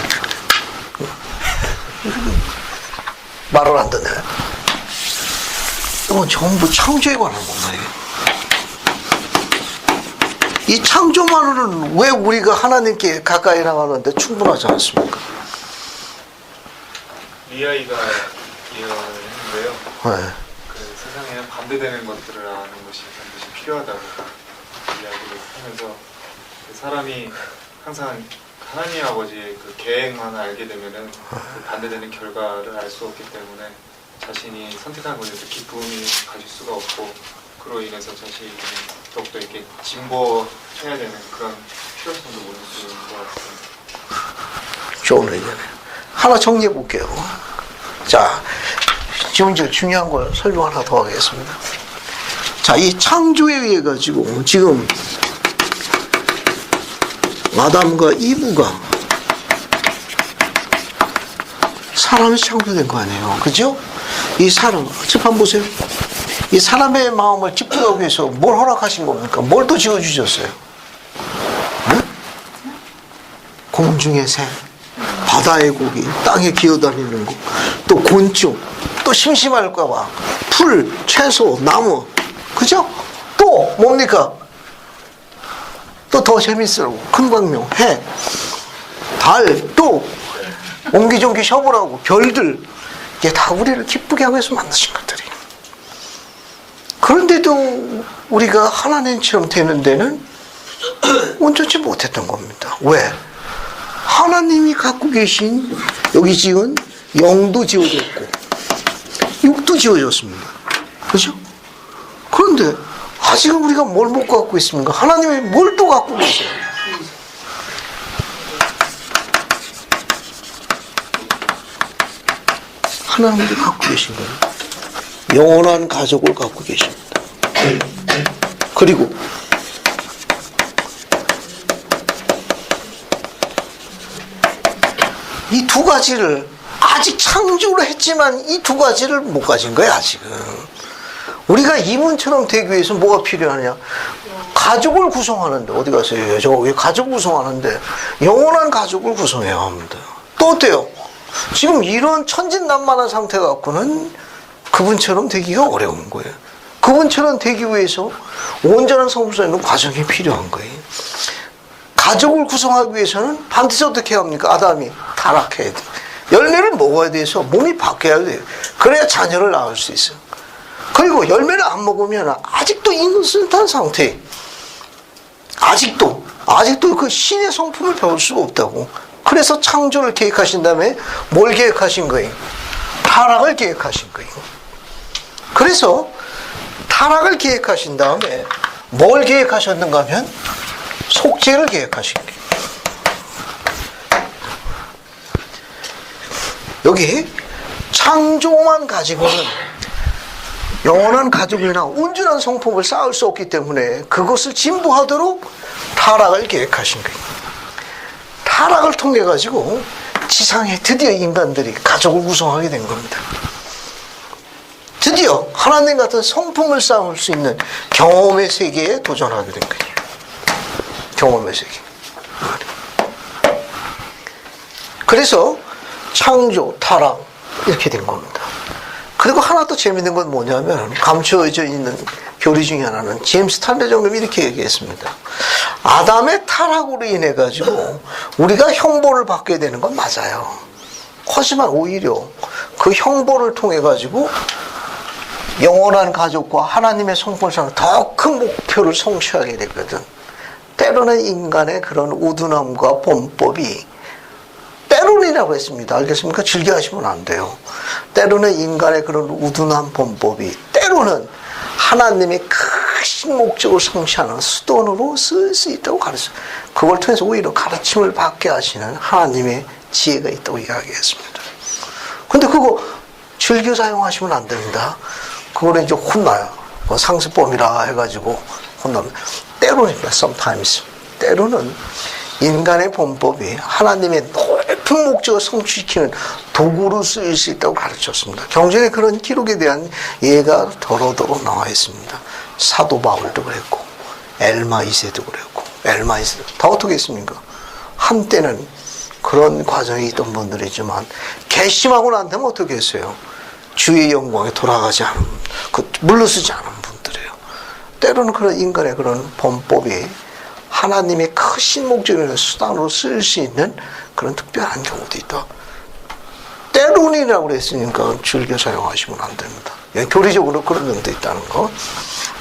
말을 안 듣네. 이건 전부 창조에 관한 문제예요. 이 창조만으로는 왜 우리가 하나님께 가까이 나가는데 충분하지 않습니까? 리아이가 이해했는데요. 네. 그 세상에 반대되는 것들을 아는 것이 반드시 필요하다고 이야기를 하면서 그 사람이 항상 하나님 아버지의 그 계획만 알게 되면은 그 반대되는 결과를 알 수 없기 때문에 자신이 선택한 것에서 기쁨이 가질 수가 없고 그로 인해서 자신이 더욱더 이렇게 진보해야 되는 그런 필요성도 모를 수 있는 것 같습니다. 좋은 의견이에요. 하나 정리해 볼게요. 자, 지금 이제 중요한 걸 설명 하나 더 하겠습니다. 자, 이 창조에 의해 가지고 지금 아담과 이브가 사람이 창조된 거 아니에요. 그죠? 이 사람, 한번 보세요. 이 사람의 마음을 기쁘게 위해서 뭘 허락하신 겁니까? 뭘 또 지어주셨어요? 네? 공중의 새, 바다의 고기, 땅에 기어다니는 거, 또 곤충, 또 심심할까봐 풀, 채소, 나무, 그죠? 또 뭡니까? 또 더 재밌으라고 큰광명, 해, 달, 또 옹기종기 셔보라고 별들, 이게 다 우리를 기쁘게 하기 위해서 만드신 것들이에요. 그런데도 우리가 하나님처럼 되는 데는 온전치 못했던 겁니다. 왜? 하나님이 갖고 계신, 여기 지금 영도 지어졌고 육도 지어졌습니다. 그죠? 그런데 아직은 우리가 뭘 못 갖고 있습니까? 하나님이 뭘 또 갖고 계세요? 하나님이 갖고 계신 거예요. 영원한 가족을 갖고 계십니다. 그리고 이 두 가지를 아직 창조를 했지만 이 두 가지를 못 가진 거예요. 아직은. 우리가 이분처럼 되기 위해서 뭐가 필요하냐? 가족을 구성하는데, 어디 가세요? 저 왜 가족 구성하는데 영원한 가족을 구성해야 합니다. 또 어때요? 지금 이런 천진난만한 상태 갖고는 그분처럼 되기가 어려운 거예요. 그분처럼 되기 위해서 온전한 성품에 있는 과정이 필요한 거예요. 가족을 구성하기 위해서는 반드시 어떻게 합니까? 아담이 타락해야 돼. 열매를 먹어야 돼서 몸이 바뀌어야 돼요. 그래야 자녀를 낳을 수 있어요. 그리고 열매를 안 먹으면 아직도 이노센트한 상태. 아직도 그 신의 성품을 배울 수가 없다고. 그래서 창조를 계획하신 다음에 뭘 계획하신 거예요? 타락을 계획하신 거예요. 그래서 타락을 계획하신 다음에 뭘 계획하셨는가 하면 속죄를 계획하신 거예요. 여기 창조만 가지고는 영원한 가족이나 온전한 성품을 쌓을 수 없기 때문에 그것을 진보하도록 타락을 계획하신 거예요. 타락을 통해 가지고 지상에 드디어 인간들이 가족을 구성하게 된 겁니다. 드디어 하나님 같은 성품을 쌓을 수 있는 경험의 세계에 도전하게 된 거예요. 경험의 세계. 그래서 창조, 타락 이렇게 된 겁니다. 그리고 하나 더 재밌는 건 뭐냐면 감춰져 있는 교리 중에 하나는 제임스 탄레 장로님이 이렇게 얘기했습니다. 아담의 타락으로 인해 가지고 우리가 형벌을 받게 되는 건 맞아요. 하지만 오히려 그 형벌을 통해 가지고 영원한 가족과 하나님의 성품을 쌓는 더 큰 목표를 성취하게 되거든. 때로는 인간의 그런 우둔함과 범법이, 때로는이라고 했습니다. 알겠습니까? 즐겨하시면 안 돼요. 때로는 인간의 그런 우둔한 범법이 때로는 하나님의 크신 목적을 성취하는 수단으로 쓸 수 있다고 가르쳐요. 그걸 통해서 오히려 가르침을 받게 하시는 하나님의 지혜가 있다고 이야기했습니다. 근데 그거 즐겨 사용하시면 안 됩니다. 그거는 이제 혼나요. 뭐 상습범이라 해가지고 혼나면. 때로는, sometimes, 때로는 인간의 범법이 하나님의 높은 목적을 성취시키는 도구로 쓰일 수 있다고 가르쳤습니다. 경전에 그런 기록에 대한 예가 더러더러 나와 있습니다. 사도 바울도 그랬고, 엘마이세도 그랬고, 엘마이세도 다 어떻게 했습니까? 한때는 그런 과정이 있던 분들이지만 괘씸하고 난 다음에 어떻게 했어요? 주의 영광에 돌아가지 않은, 물러서지 않은 분들이에요. 때로는 그런 인간의 그런 범법이 하나님의 크신 목적을 수단으로 쓸 수 있는 그런 특별한 경우도 있다. 때론이라고 그랬으니까 즐겨 사용하시면 안 됩니다. 교리적으로 그런 점도 있다는 거.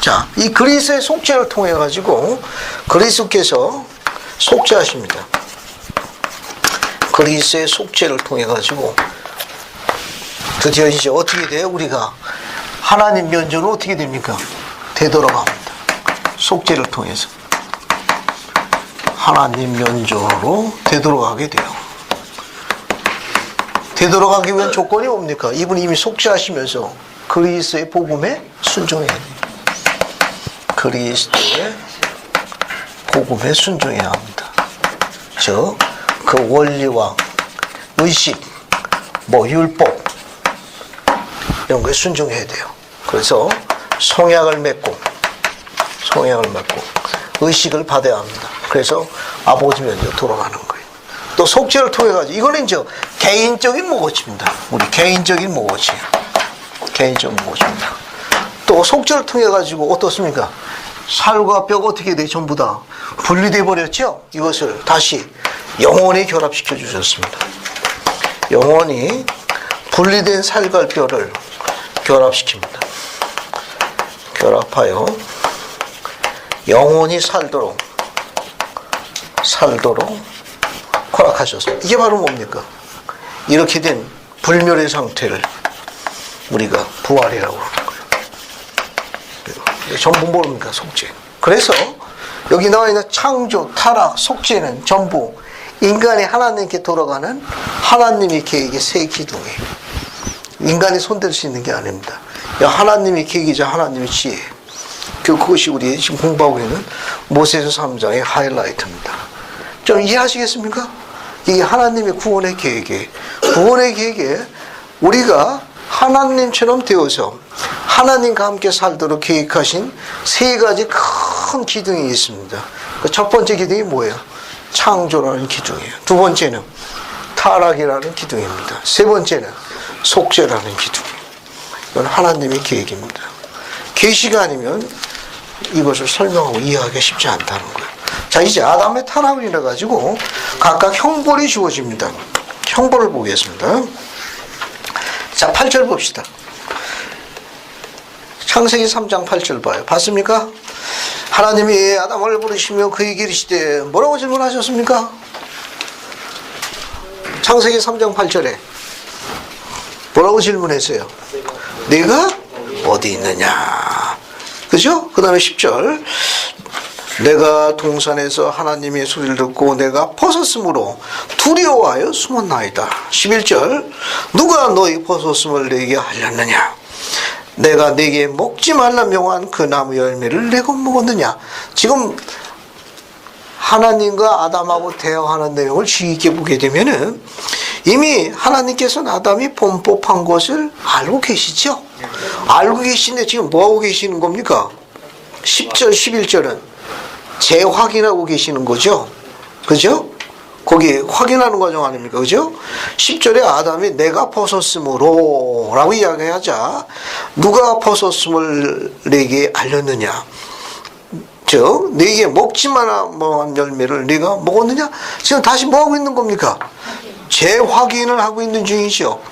자, 이 그리스의 속죄를 통해 가지고 그리스께서 속죄하십니다. 그리스의 속죄를 통해 가지고 드디어 이제 어떻게 돼요? 우리가 하나님 면전은 어떻게 됩니까? 되돌아갑니다. 속죄를 통해서 하나님 면전으로 되돌아가게 돼요. 되돌아가기 위한 조건이 뭡니까? 이분이 이미 속죄하시면서 그리스도의 복음에 순종해야 돼요. 그리스도의 복음에 순종해야 합니다. 즉, 그 원리와 의식, 율법 이런 거에 순종해야 돼요. 그래서 성약을 맺고 의식을 받아야 합니다. 그래서 아버지 면전 돌아가는 거예요. 또 속죄를 통해 가지고 이거는 이제 개인적인 모고치입니다. 우리 개인적인 모고치. 또 속죄를 통해 가지고 어떻습니까? 살과 뼈가 어떻게 돼? 전부 다 분리돼 버렸죠? 이것을 다시 영원히 결합시켜 주셨습니다. 영원히 분리된 살과 뼈를 결합시킵니다. 결합하여 영원히 살도록 허락하셨습니다. 이게 바로 뭡니까? 이렇게 된 불멸의 상태를 우리가 부활이라고 하는 거예요. 전부 모릅니까? 속죄. 그래서 여기 나와 있는 창조, 타락, 속죄는 전부 인간이 하나님께 돌아가는 하나님의 계획의 새 기둥이에요. 인간이 손댈 수 있는 게 아닙니다. 하나님의 계획이자 하나님의 지혜. 그것이 우리 지금 공부하고 있는 모세서 3장의 하이라이트입니다. 좀 이해하시겠습니까? 이게 하나님의 구원의 계획에 우리가 하나님처럼 되어서 하나님과 함께 살도록 계획하신 세 가지 큰 기둥이 있습니다. 그 첫 번째 기둥이 뭐예요? 창조라는 기둥이에요. 두 번째는 타락이라는 기둥입니다. 세 번째는 속죄라는 기둥이에요. 이건 하나님의 계획입니다. 계시가 아니면 이것을 설명하고 이해하기가 쉽지 않다는 거예요. 자, 이제 아담의 타락을 인해 가지고 각각 형벌이 주어집니다. 형벌을 보겠습니다. 자, 8절 봅시다. 창세기 3장 8절 봐요. 봤습니까? 하나님이 아담을 부르시며 그에게 이르시되 뭐라고 질문하셨습니까? 창세기 3장 8절에 뭐라고 질문했어요? 네가 어디 있느냐? 그죠? 그 다음에 10절 내가 동산에서 하나님의 소리를 듣고 내가 벗었으므로 두려워하여 숨었나이다. 11절 누가 너희 벗었음을 내게 알렸느냐? 내가 내게 먹지 말라 명한 그 나무 열매를 내가 먹었느냐? 지금 하나님과 아담하고 대화하는 내용을 주의 깊게 보게 되면은 이미 하나님께서는 아담이 범법한 것을 알고 계시죠? 알고 계신데 지금 뭐하고 계시는 겁니까? 10절, 11절은 재확인하고 계시는 거죠? 그죠? 거기 확인하는 과정 아닙니까? 그죠? 10절에 아담이 내가 벗었으므로 라고 이야기하자 누가 벗었음을 내게 알렸느냐? 즉 네게 먹지 마라 뭐한 열매를 네가 먹었느냐? 지금 다시 뭐하고 있는 겁니까? 재확인을 하고 있는 중이죠.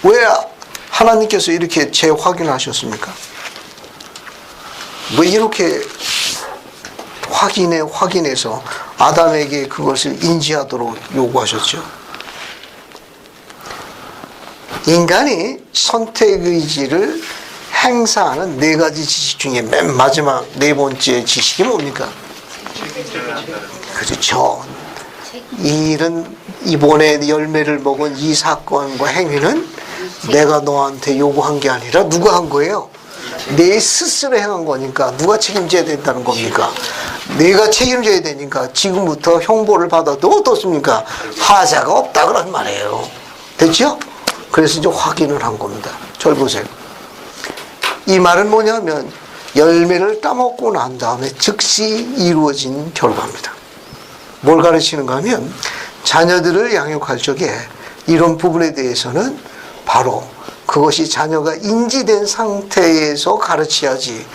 왜 하나님께서 이렇게 재확인하셨습니까? 왜 이렇게 확인해서 아담에게 그것을 인지하도록 요구하셨죠? 인간이 선택의지를 행사하는 네 가지 지식 중에 맨 마지막 네 번째 지식이 뭡니까? 그렇죠. 이 일은 이번에 열매를 먹은 이 사건과 행위는 내가 너한테 요구한 게 아니라 누가 한 거예요? 내 스스로 행한 거니까 누가 책임져야 된다는 겁니까? 내가 책임져야 되니까 지금부터 형벌을 받아도 어떻습니까? 하자가 없다 그런 말이에요. 됐죠? 그래서 이제 확인을 한 겁니다. 절 보세요. 이 말은 뭐냐면 열매를 따먹고 난 다음에 즉시 이루어진 결과입니다. 뭘 가르치는가 하면 자녀들을 양육할 적에 이런 부분에 대해서는 바로 그것이 자녀가 인지된 상태에서 가르쳐야지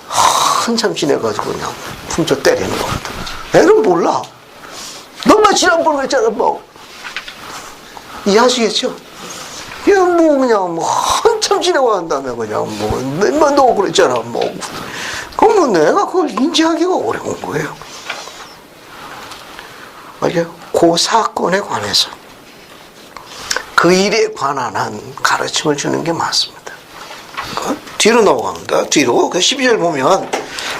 한참 지내가지고 그냥 훔쳐 때리는 겁니다. 애는 몰라. 너만 지난번에 그랬잖아 뭐. 이해하시겠죠? 그냥 그냥 한참 지내고 난 다음에 그냥 몇만 도 그랬잖아 뭐. 그러면 내가 그걸 인지하기가 어려운 거예요. 맞아요? 그 사건에 관해서 그 일에 관한 한 가르침을 주는 게 맞습니다. 뒤로 넘어갑니다. 뒤로 그 12절 보면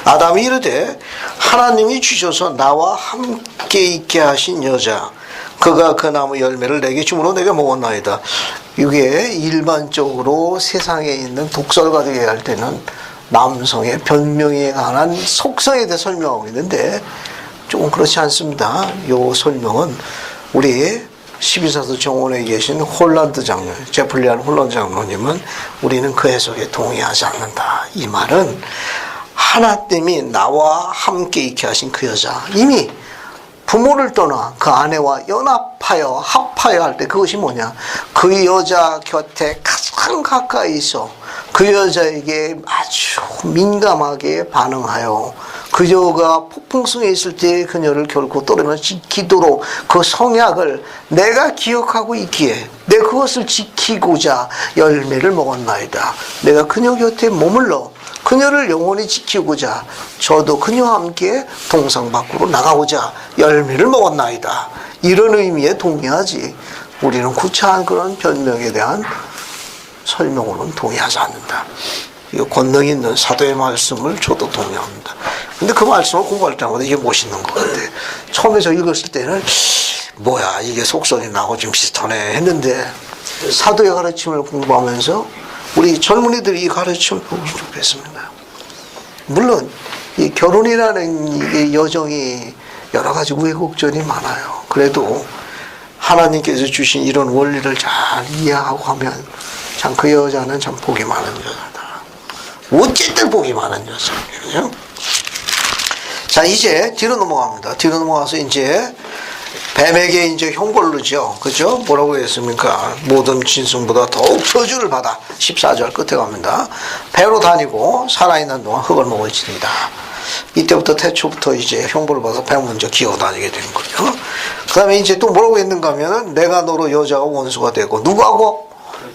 아담이 이르되 하나님이 주셔서 나와 함께 있게 하신 여자 그가 그 나무 열매를 내게 주므로 내가 먹었나이다. 이게 일반적으로 세상에 있는 독설가들이 할 때는 남성의 변명에 관한 속성에 대해 설명하고 있는데 조금 그렇지 않습니다. 이 설명은 우리 12사도 정원에 계신 홀란드 장로님, 제플리안 홀란드 장로님은 우리는 그 해석에 동의하지 않는다. 이 말은 하나님이 나와 함께 있게 하신 그 여자, 이미 부모를 떠나 그 아내와 연합하여 합하여 할 때 그것이 뭐냐? 그 여자 곁에 가장 가까이 있어 그 여자에게 아주 민감하게 반응하여 그녀가 폭풍성에 있을 때 그녀를 결코 떠나지 기도로 그 성약을 내가 기억하고 있기에 내 그것을 지키고자 열매를 먹었나이다. 내가 그녀 곁에 머물러 그녀를 영원히 지키고자 저도 그녀와 함께 동상 밖으로 나가고자 열매를 먹었나이다. 이런 의미에 동의하지 우리는 구차한 그런 변명에 대한 설명으로는 동의하지 않는다. 이 권능 있는 사도의 말씀을 저도 동의합니다. 근데 그 말씀을 공부할 때마다 이게 멋있는 것 같아. 처음에 저 읽었을 때는 뭐야 이게 속설이 나하고 좀 비슷하네 했는데 사도의 가르침을 공부하면서 우리 젊은이들이 이 가르침을 보고 좋겠습니다. 물론 이 결혼이라는 이 여정이 여러 가지 우여곡절이 많아요. 그래도 하나님께서 주신 이런 원리를 잘 이해하고 하면 참 그 여자는 참 복이 많은 여자다. 어쨌든 복이 많은 여자예요. 자, 이제 뒤로 넘어갑니다. 뒤로 넘어가서 이제 뱀에게 이제 형벌로죠. 그죠? 뭐라고 했습니까? 모든 짐승보다 더욱 저주를 받아. 14절 끝에 갑니다. 배로 다니고 살아있는 동안 흙을 먹을지니다. 이때부터 태초부터 이제 형벌을 받아서 뱀 먼저 기어다니게 되는 거죠. 그 다음에 이제 또 뭐라고 했는가 하면은 내가 너로 여자가 원수가 되고 누구하고?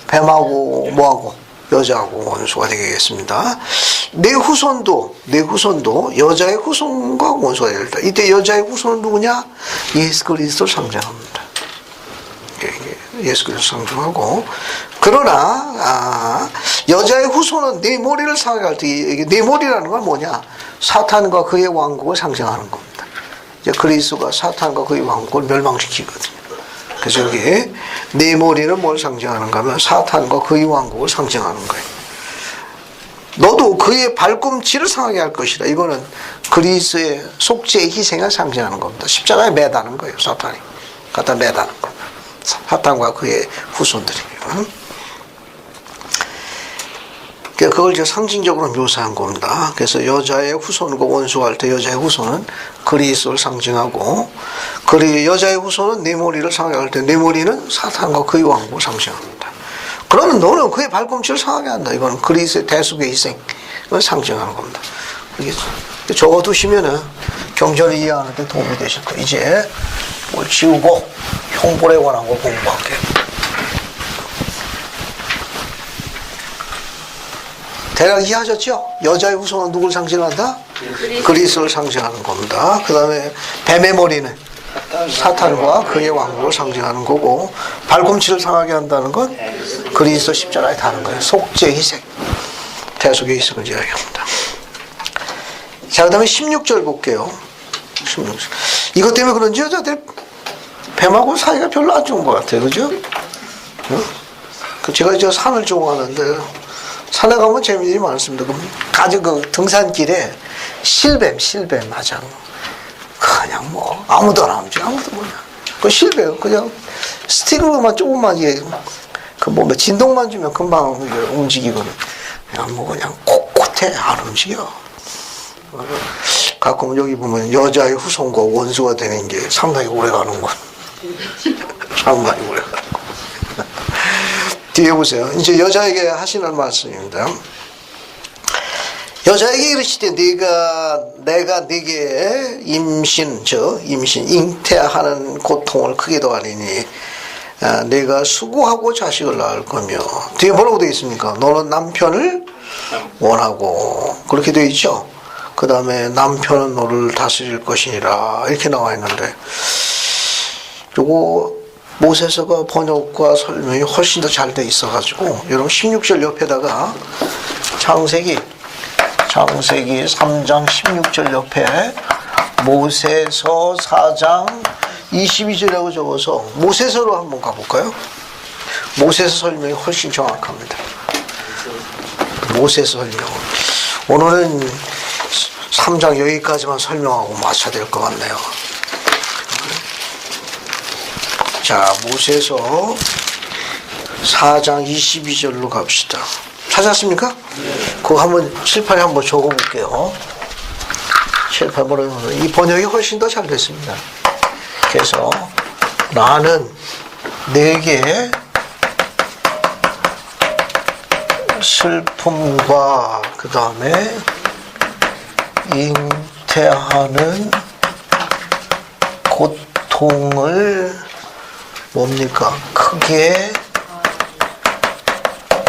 뱀하고 뭐하고? 여자하고 원수가 되겠습니다. 내 후손도 여자의 후손과 원수가 되겠다. 이때 여자의 후손은 누구냐? 예수 그리스도를 상징합니다. 예수 그리스도 상징하고 그러나 여자의 후손은 내 머리를 상징할 때 이게 내 머리라는 건 뭐냐? 사탄과 그의 왕국을 상징하는 겁니다. 이제 그리스도가 사탄과 그의 왕국을 멸망시키거든요. 그래서 여기 내 머리는 뭘 상징하는가 하면 사탄과 그의 왕국을 상징하는 거예요. 너도 그의 발꿈치를 상하게 할 것이다. 이거는 그리스도의 속죄의 희생을 상징하는 겁니다. 십자가에 매다는 거예요. 사탄이 갖다 매다는 겁니다. 사탄과 그의 후손들이에요. 그걸 이제 상징적으로 묘사한 겁니다. 그래서 여자의 후손과 원수할 때 여자의 후손은 그리스도를 상징하고 여자의 후손은 내 머리를 상하게 할 때 내 머리는 사탄과 그의 왕국을 상징합니다. 그러면 너는 그의 발꿈치를 상하게 한다. 이거는 그리스도의 대속의 희생을 상징하는 겁니다. 이게 적어두시면은 경전을 이해하는 데 도움이 되실 거예요. 이제 뭘 지우고 형벌에 관한 걸 공부할게요. 대략 이해하셨죠? 여자의 후손은 누굴 상징한다? 그리스도를 상징하는 겁니다. 그 다음에 뱀의 머리는 사탄과 그의 왕국을 상징하는 거고 발꿈치를 상하게 한다는 건 그리스도 십자가에 다는 거예요. 속죄 희생, 대속의 희생을 이야기합니다. 자, 그 다음에 16절 볼게요. 16절. 이것 때문에 그런지 여자들 뱀하고 사이가 별로 안 좋은 것 같아요. 그죠? 제가 저 산을 좋아하는데 산에 가면 재미들이 많습니다. 그 등산길에 실뱀 하자. 그냥 뭐 아무도 안 하지. 아무도 뭐냐. 그 실뱀 그냥 스틱으로만 조금만 그 몸에 진동만 주면 금방 움직이거든. 그냥 뭐 그냥 꼿꼿해 안 움직여. 가끔 여기 보면 여자의 후손과 원수가 되는 게 상당히 오래 가는 건. 상당히 오래 가는 거. 뒤에 보세요. 이제 여자에게 하시는 말씀입니다. 여자에게 이르시되 내가 네게 임신 잉태하는 고통을 크게 더하리니 내가 수고하고 자식을 낳을 거며 뒤에 뭐라고 되어 있습니까? 너는 남편을 원하고 그렇게 되어 있죠. 그 다음에 남편은 너를 다스릴 것이니라 이렇게 나와 있는데 요거 모세서가 번역과 설명이 훨씬 더 잘 돼 있어가지고 여러분 16절 옆에다가 창세기 3장 16절 옆에 모세서 4장 22절이라고 적어서 모세서로 한번 가볼까요? 모세서 설명이 훨씬 정확합니다. 모세서 설명. 오늘은 3장 여기까지만 설명하고 마쳐야 될 것 같네요. 자, 모세서 4장 22절로 갑시다. 찾았습니까? 네. 그거 한번 칠판에 한번 적어볼게요. 칠판 이 번역이 훨씬 더 잘 됐습니다. 그래서 나는 내게 슬픔과 그 다음에 잉태하는 고통을 뭡니까? 크게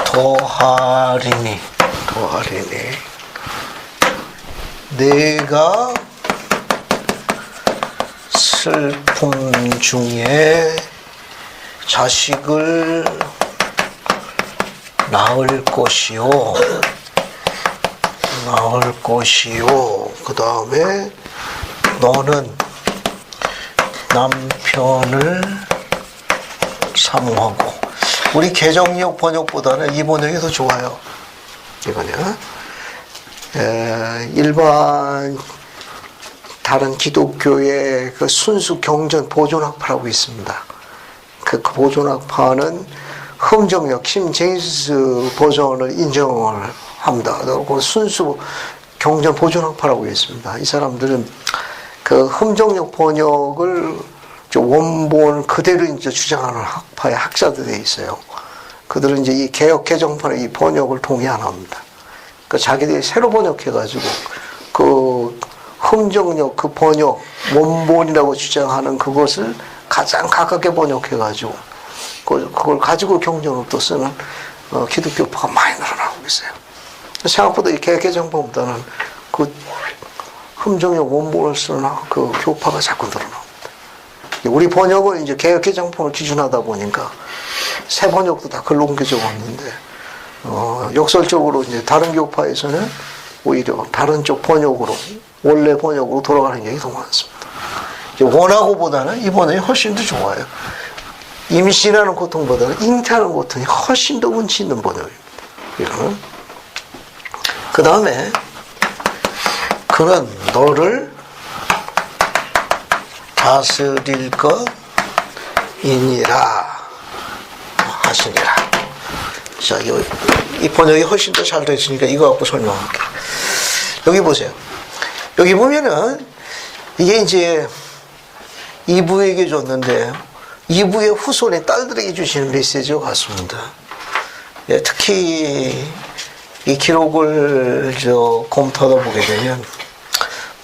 더하리니 내가 슬픔 중에 자식을 낳을 것이요 그 다음에 너는 남편을 사모하고 우리 개정역 번역보다는 이 번역이 더 좋아요. 이거는 일반 다른 기독교의 그 순수 경전 보존학파라고 있습니다. 그 보존학파는 흠정역 킴 제임스 버전을 인정을 합니다. 그리고 순수 경전 보존학파라고 있습니다. 이 사람들은 그 흠정역 번역을 원본 그대로 이제 주장하는 학파의 학자들이 있어요. 그들은 이제 이 개역 개정판의 이 번역을 동의 안 합니다. 그 자기들이 새로 번역해가지고 그 흠정역 그 번역 원본이라고 주장하는 그것을 가장 가깝게 번역해가지고 그걸 가지고 경전을 또 쓰는 기독교파가 많이 늘어나고 있어요. 생각보다 이 개역 개정판보다는 그 흠정역 원본을 쓰는 그 교파가 자꾸 늘어나고. 우리 번역은 이제 개역 개정판을 기준하다 보니까 새 번역도 다 글로 옮겨져 왔는데 역설적으로 이제 다른 교파에서는 오히려 다른 쪽 번역으로 원래 번역으로 돌아가는 경우가 더 많습니다. 원하고보다는 이 번역이 훨씬 더 좋아요. 임신하는 고통보다는 잉태하는 고통이 훨씬 더 운치 있는 번역입니다. 그 다음에 그는 너를 다스릴 것이니라 하시니라. 자, 이 번역이 훨씬 더 잘 되었으니까 이거 갖고 설명할게요. 여기 보세요. 여기 보면은 이게 이제 이브에게 줬는데 이브의 후손의 딸들에게 주시는 메시지와 같습니다. 예, 특히 이 기록을 검토하다 보게 되면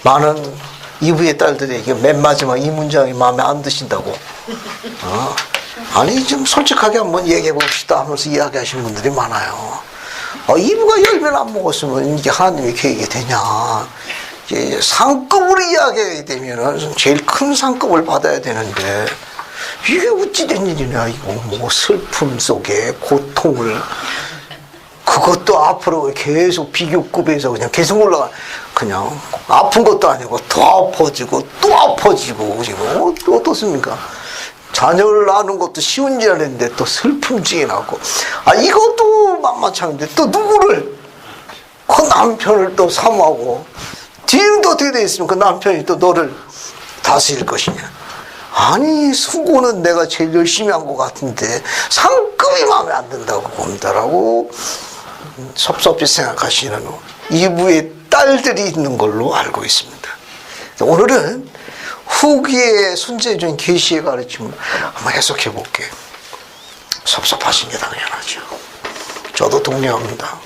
많은 이브의 딸들에게 맨 마지막 이 문장이 마음에 안 드신다고. 아니 좀 솔직하게 한번 얘기해 봅시다 하면서 이야기하시는 분들이 많아요. 이브가 열매를 안 먹었으면 이게 하나님의 계획이 되냐. 이제 상급으로 이야기하게 되면은 제일 큰 상급을 받아야 되는데 이게 어찌 된 일이냐. 이거 뭐 슬픔 속에 고통을 그것도 앞으로 계속 비교급에서 그냥 계속 올라가. 그냥 아픈 것도 아니고 더 아파지고 또 아파지고 지금 어떻습니까? 자녀를 낳는 것도 쉬운 줄 알았는데 또 슬픔증이 나고, 이것도 만만치 않은데 또 누구를, 그 남편을 또 사모하고, 뒤는 또 어떻게 돼 있으면 그 남편이 또 너를 다스릴 것이냐. 아니, 수고는 내가 제일 열심히 한 것 같은데 상급이 마음에 안 든다고 봅니다라고 섭섭히 생각하시는 이부의 딸들이 있는 걸로 알고 있습니다. 오늘은 후기의 손재준 계시의 가르침을 한번 해석해 볼게요. 섭섭하신 게 당연하죠. 저도 동의합니다.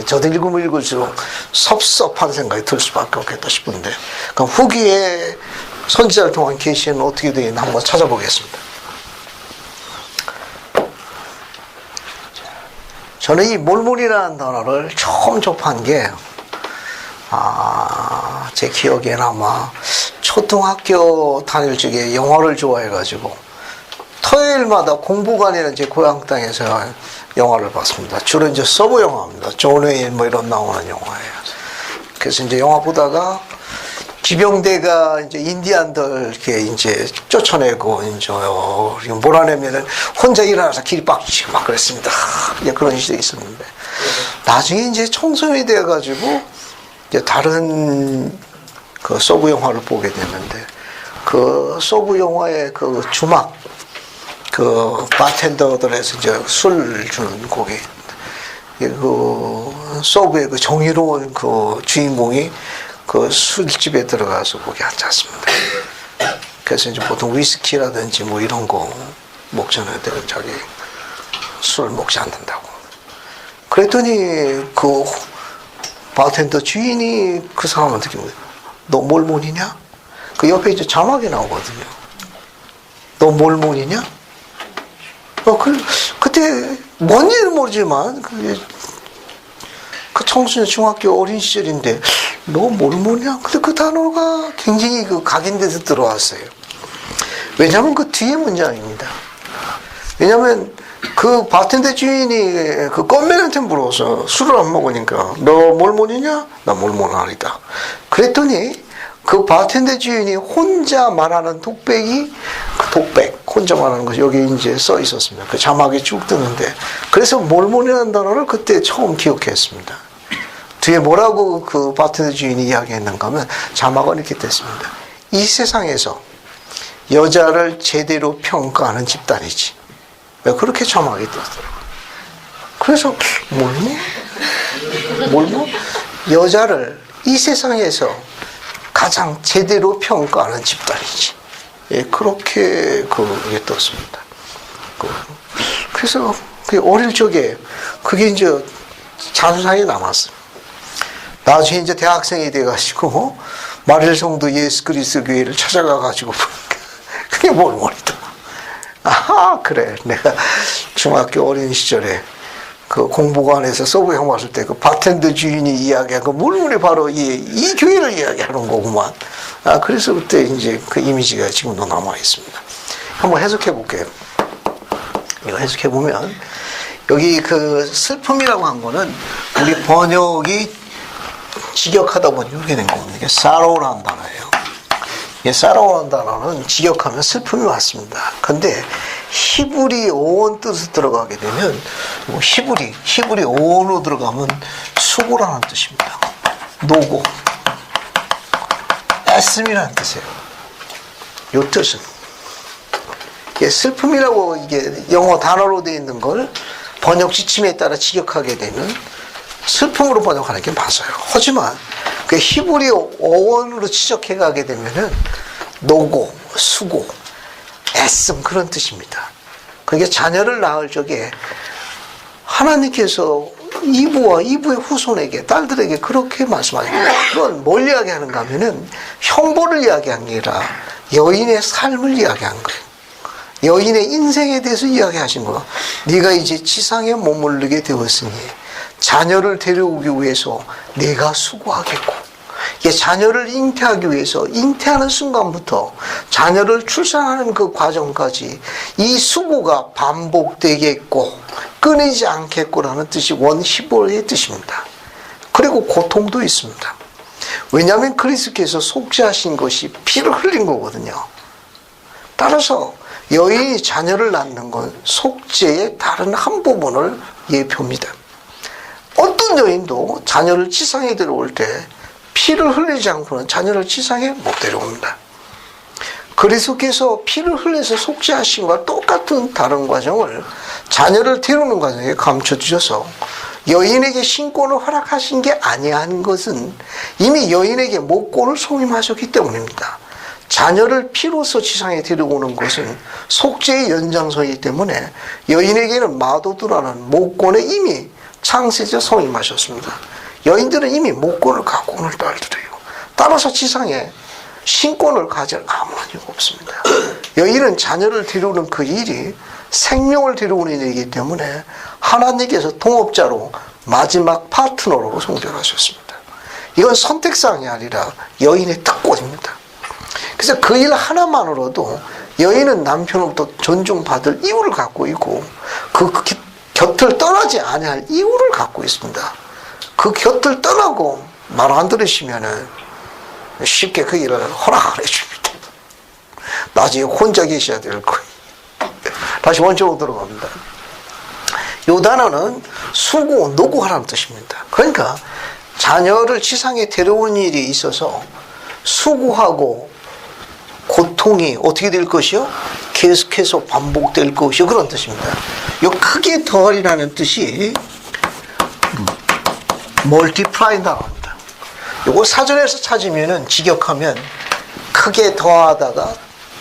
저도 읽으면 읽을수록 섭섭한 생각이 들 수밖에 없겠다 싶은데, 그럼 후기의 선지자를 통한 계시는 어떻게 되어 있나 한번 찾아보겠습니다. 저는 이 몰몬이라는 단어를 처음 접한 게, 제 기억에는 아마 초등학교 다닐 적에 영화를 좋아해가지고 토요일마다 공부관이라는 제 고향 땅에서 영화를 봤습니다. 주로 이제 서브 영화입니다. 존 웨인 뭐 이런 나오는 영화예요. 그래서 이제 영화 보다가 기병대가 이제 인디안들 이렇게 이제 쫓아내고 이제 몰아내면은 혼자 일어나서 길박치고 막 그랬습니다. 이제 그런 시대가 있었는데, 나중에 이제 청소년이 돼가지고 이제 다른 그 서브 영화를 보게 됐는데, 그 서브 영화의 그 주막, 그 바텐더들에서 이제 술 주는 고기, 그 서브의 그 정의로운 그 주인공이 그 술집에 들어가서 거기 앉았습니다. 그래서 이제 보통 위스키라든지 뭐 이런 거 먹잖아요. 자기 술 먹지 않는다고. 그랬더니 그 바텐더 주인이 그 사람한테 너 몰몬이냐? 그 옆에 이제 자막이 나오거든요. 너 몰몬이냐? 그때 뭔지는 모르지만 그 청소년 중학교 어린 시절인데 너 몰몬이냐? 근데 그 단어가 굉장히 그 각인돼서 들어왔어요. 왜냐하면 그 뒤에 문장입니다. 왜냐하면 그 바텐더 주인이 그 껌맨한테 물어서 술을 안 먹으니까 너 몰몬이냐? 나 몰몬 아니다. 그랬더니 그 바텐더 주인이 혼자 말하는 독백이, 그 독백, 혼자 말하는 것이 여기 이제 써 있었습니다. 그 자막이 쭉 뜨는데, 그래서 몰몬이라는 단어를 그때 처음 기억했습니다. 뒤에 뭐라고 그 바텐더 주인이 이야기했는가 하면 자막은 이렇게 됐습니다. 이 세상에서 여자를 제대로 평가하는 집단이지. 왜 그렇게 자막이 뜨더라고요. 그래서 몰몬? 여자를 이 세상에서 가장 제대로 평가하는 집단이지. 예, 그렇게 그게 떴습니다. 그래서 어릴 적에 그게 이제 자수상에 남았어요. 나중에 이제 대학생이 돼가지고 마릴 성도 예수 그리스도 교회를 찾아가가지고 그게 몰몬이다. 그래. 내가 중학교 어린 시절에 그 공부관에서 서브 영화 봤을 때 그 바텐더 주인이 이야기한 그 몰몬이 바로 이 교회를 이야기하는 거구만. 그래서 그때 이제 그 이미지가 지금도 남아 있습니다. 한번 해석해 볼게요. 이거 해석해 보면 여기 그 슬픔이라고 한 거는 우리 번역이 직역하다 보니 이렇게 된 겁니다. 이게 sorrow라는 단어예요. 이 sorrow라는 단어는 직역하면 슬픔이 맞습니다. 근데 히브리 어원 뜻으로 들어가게 되면 히브리 어원으로 들어가면 수고라는 뜻입니다. 노고, 애씀이라는 뜻이에요. 이 뜻은 이게 슬픔이라고 이게 영어 단어로 되어 있는 걸 번역 지침에 따라 직역하게 되면 슬픔으로 번역하는 게 맞아요. 하지만 그 히브리 어원으로 지적해 가게 되면은 노고, 수고, 애씀 그런 뜻입니다. 그게 자녀를 낳을 적에 하나님께서 이브와 이브의 후손에게 딸들에게 그렇게 말씀하십니다. 그건 뭘 이야기하는가 하면은 형벌을 이야기한 게 아니라 여인의 삶을 이야기한 거예요. 여인의 인생에 대해서 이야기하신 거야. 네가 이제 지상에 머무르게 되었으니 자녀를 데려오기 위해서 내가 수고하겠고, 자녀를 잉태하기 위해서 잉태하는 순간부터 자녀를 출산하는 그 과정까지 이 수고가 반복되겠고, 끊이지 않겠고라는 뜻이 원히브리어의 뜻입니다. 그리고 고통도 있습니다. 왜냐하면 그리스도께서 속죄하신 것이 피를 흘린 거거든요. 따라서 여인이 자녀를 낳는 건 속죄의 다른 한 부분을 예표입니다. 어떤 여인도 자녀를 지상에 데려올 때 피를 흘리지 않고는 자녀를 지상에 못 데려옵니다. 그리스도께서 피를 흘려서 속죄하신 것과 똑같은 다른 과정을 자녀를 데려오는 과정에 감춰주셔서 여인에게 신권을 허락하신 게 아니한 것은 이미 여인에게 목권을 소임하셨기 때문입니다. 자녀를 피로서 지상에 데려오는 것은 속죄의 연장선이기 때문에 여인에게는 마도두라는 목권에 이미 창세자 소임하셨습니다. 여인들은 이미 목권을 갖고 오는 딸들이에요. 따라서 지상에 신권을 가질 아무런 이유가 없습니다. 여인은 자녀를 데려오는 그 일이 생명을 데려오는 일이기 때문에 하나님께서 동업자로 마지막 파트너로 성별하셨습니다. 이건 선택사항이 아니라 여인의 특권입니다. 그래서 그 일 하나만으로도 여인은 남편으로부터 존중받을 이유를 갖고 있고 그 곁을 떠나지 아니할 이유를 갖고 있습니다. 그 곁을 떠나고 말 안 들으시면은 쉽게 그 일을 허락 안 해줍니다. 나중에 혼자 계셔야 될 거예요. 다시 원점으로 들어갑니다. 이 단어는 수고, 노고하라는 뜻입니다. 그러니까 자녀를 지상에 데려오는 일이 있어서 수고하고 고통이 어떻게 될 것이요? 계속해서 반복될 것이요. 그런 뜻입니다. 이 크게 더하리라는 뜻이 멀티플라이라고 합니다. 이거 사전에서 찾으면은 직역하면 크게 더하다가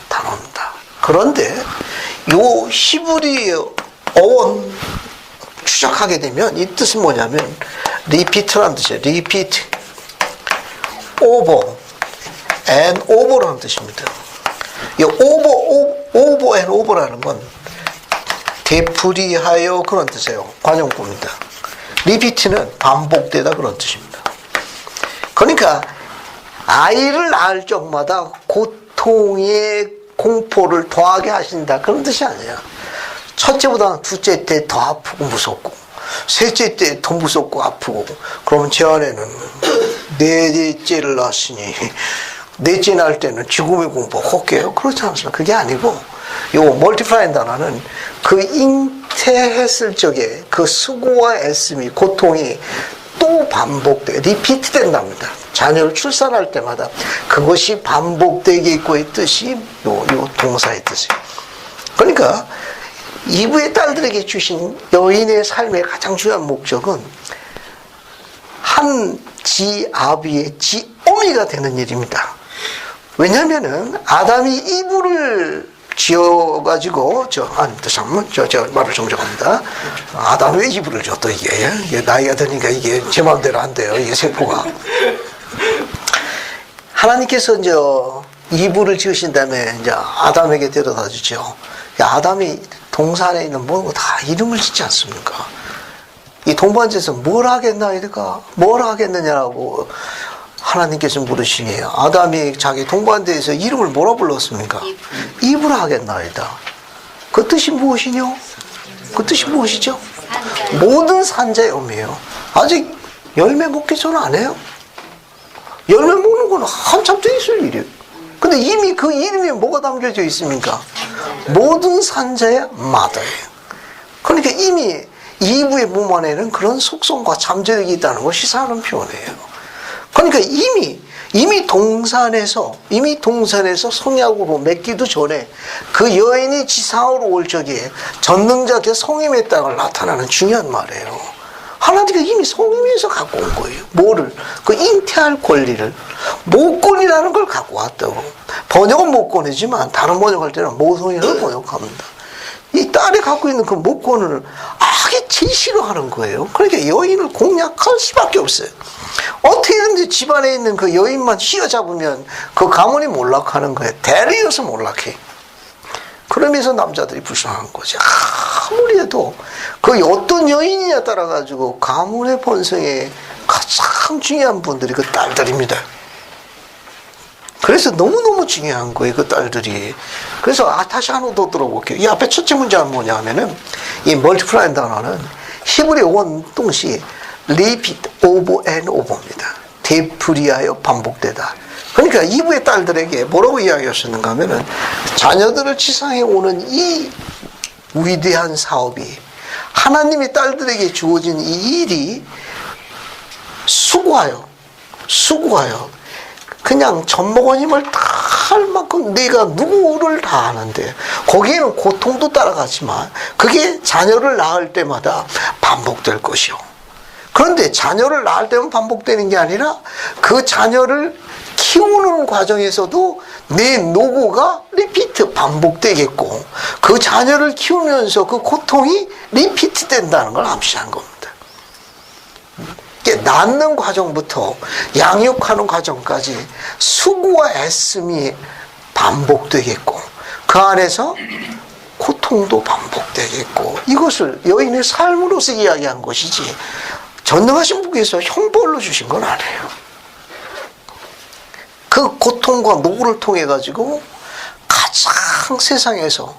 다 나옵니다. 그런데 요 히브리어 어원 추적하게 되면 이 뜻은 뭐냐면 repeat라는 뜻이에요. repeat, over, and over라는 뜻입니다. 이 over and over라는 건 되풀이하여 그런 뜻이에요. 관용구입니다. repeat는 반복되다 그런 뜻입니다. 그러니까 아이를 낳을 적마다 고통의 공포를 더하게 하신다 그런 뜻이 아니에요. 첫째보다 둘째 때 더 아프고 무섭고 셋째 때 더 무섭고 아프고 그러면 제 아내는 넷째를 낳았으니 넷째 낳을 때는 죽음의 공포 혹해요. 그렇지 않습니까? 그게 아니고 요 멀티플라이ing 단어는 그 잉태했을 적에 그 수고와 애씀이 고통이 또 반복돼 리피트 된답니다. 자녀를 출산할 때마다 그것이 반복되게 있고의 뜻이 요 동사의 뜻이에요. 그러니까 이브의 딸들에게 주신 여인의 삶의 가장 중요한 목적은 한 지아비의 지어미가 되는 일입니다. 왜냐하면은 아담이 이브를 지어가지고 잠깐만 저 말을 정정합니다. 아담이 왜 이브를 줘 또 이게 나이가 드니까 이게 제 마음대로 안 돼요. 이게 세포가 하나님께서 이제 이브를 지으신 다음에 이제 아담에게 데려다 주죠. 아담이 동산에 있는 모든 거 다 이름을 짓지 않습니까? 이 동반자에서 뭘 하겠나이까? 뭘 하겠느냐라고 하나님께서 물으시니 아담이 자기 동반대에서 이름을 뭐라 불렀습니까? 이브라 하겠나이다. 그 뜻이 무엇이뇨? 그 뜻이 무엇이죠? 모든 산자의 의미예요. 아직 열매 먹기 전 안 해요. 열매 먹는 건 한참 돼 있을 일이에요. 근데 이미 그 이름에 뭐가 담겨져 있습니까? 모든 산자의 마다예요. 그러니까 이미 이브의 몸 안에는 그런 속성과 잠재력이 있다는 것이 사는 표현이에요. 그러니까 이미 동산에서 성약으로 맺기도 전에 그 여인이 지상으로 올 적에 전능자께 성임의 땅을 나타나는 중요한 말이에요. 하나님께서 이미 성임에서 갖고 온 거예요. 뭐를? 그 잉태할 권리를. 모권이라는 걸 갖고 왔다고. 번역은 모권이지만 다른 번역할 때는 모성이라고 번역합니다. 이 딸이 갖고 있는 그 모권을 아게 제일 싫어하는 거예요. 그러니까 여인을 공략할 수밖에 없어요. 어떻게든지 집안에 있는 그 여인만 휘어잡으면 그 가문이 몰락하는 거예요. 대리여서 몰락해. 그러면서 남자들이 불쌍한 거지. 아무리 해도 그 어떤 여인이냐에 따라 가지고 가문의 번성에 가장 중요한 분들이 그 딸들입니다. 그래서 너무너무 중요한 거예요, 그 딸들이. 그래서 다시 하나 더 들어볼게요. 이 앞에 첫째 문제는 뭐냐 하면은 이 멀티플라이라는 단어는 히브리 원동시 repeat over and over입니다. 되풀이하여 반복되다. 그러니까 이브의 딸들에게 뭐라고 이야기하셨는가 하면은 자녀들을 치상해 오는 이 위대한 사업이 하나님의 딸들에게 주어진 이 일이 수고하여 그냥 젖먹은 힘을 다 할 만큼 내가 누구를 다 하는데 거기에는 고통도 따라가지만 그게 자녀를 낳을 때마다 반복될 것이요. 그런데 자녀를 낳을 때만 반복되는 게 아니라 그 자녀를 키우는 과정에서도 내 노고가 리피트 반복되겠고 그 자녀를 키우면서 그 고통이 리피트 된다는 걸 암시한 겁니다. 낳는 과정부터 양육하는 과정까지 수고와 애씀이 반복되겠고 그 안에서 고통도 반복되겠고 이것을 여인의 삶으로서 이야기한 것이지 전능하신 분께서 형벌로 주신 건 아니에요. 그 고통과 노고를 통해 가지고 가장 세상에서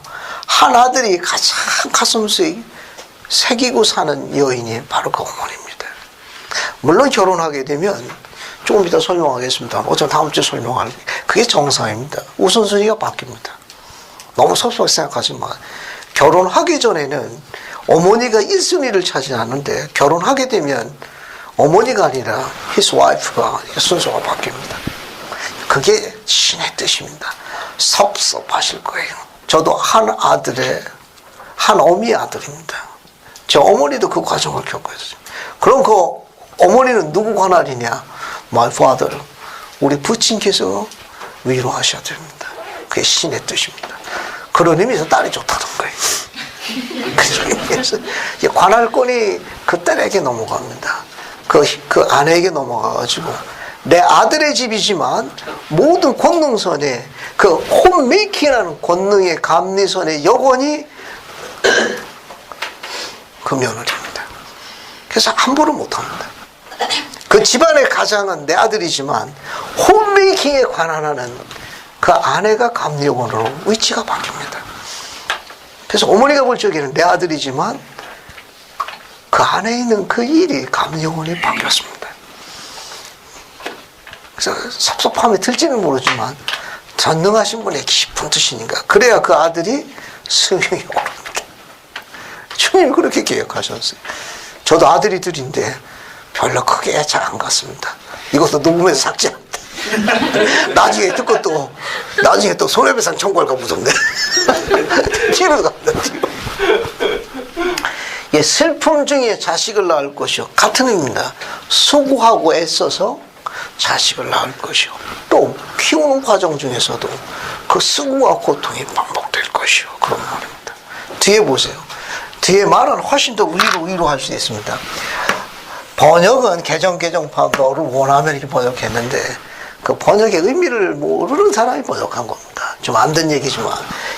한 아들이 가장 가슴속에 새기고 사는 여인이 바로 그 어머니입니다. 물론 결혼하게 되면 조금 이따 설명하겠습니다. 어차피 다음 주에 설명할 그게 정상입니다. 우선순위가 바뀝니다. 너무 섭섭하게 생각하지 마. 결혼하기 전에는 어머니가 1순위를 차지하는데 결혼하게 되면 어머니가 아니라 his wife가 순서가 바뀝니다. 그게 신의 뜻입니다. 섭섭하실 거예요. 저도 한 어미의 아들입니다. 제 어머니도 그 과정을 겪었어요. 그럼 그 어머니는 누구 관할이냐? My father. 우리 부친께서 위로하셔야 됩니다. 그게 신의 뜻입니다. 그런 의미에서 딸이 좋다던 거예요. 그래서 관할권이 그 딸에게 넘어갑니다. 그 아내에게 넘어가가지고 내 아들의 집이지만 모든 권능선에 그 홈메이킹이라는 권능의 감리선의 여건이 그 며느리입니다. 그래서 함부로 못합니다. 그 집안의 가장은 내 아들이지만 홈메이킹에 관한하는 그 아내가 감리요원으로 위치가 바뀝니다. 그래서 어머니가 볼 적에는 내 아들이지만 그 안에 있는 그 일이 감리요원이 바뀌었습니다. 그래서 섭섭함이 들지는 모르지만 전능하신 분의 깊은 뜻이니까 그래야 그 아들이 승용이 오릅니다. 주님이 그렇게 계획하셨어요. 저도 아들이 둘인데 별로 크게 잘 안 갔습니다. 이것도 녹음해서 삭제합니다. 나중에 또 손해배상 청구할까 무섭네. 뒤로 갑니다. 예, 슬픔 중에 자식을 낳을 것이요. 같은 의미입니다. 수고하고 애써서 자식을 낳을 것이요. 또 키우는 과정 중에서도 그 수고와 고통이 반복될 것이요. 그런 말입니다. 뒤에 보세요. 뒤에 말은 훨씬 더 위로할 수 있습니다. 번역은 개정파도를 원하면 이렇게 번역했는데 그 번역의 의미를 모르는 사람이 번역한 겁니다. 좀 안 된 얘기지만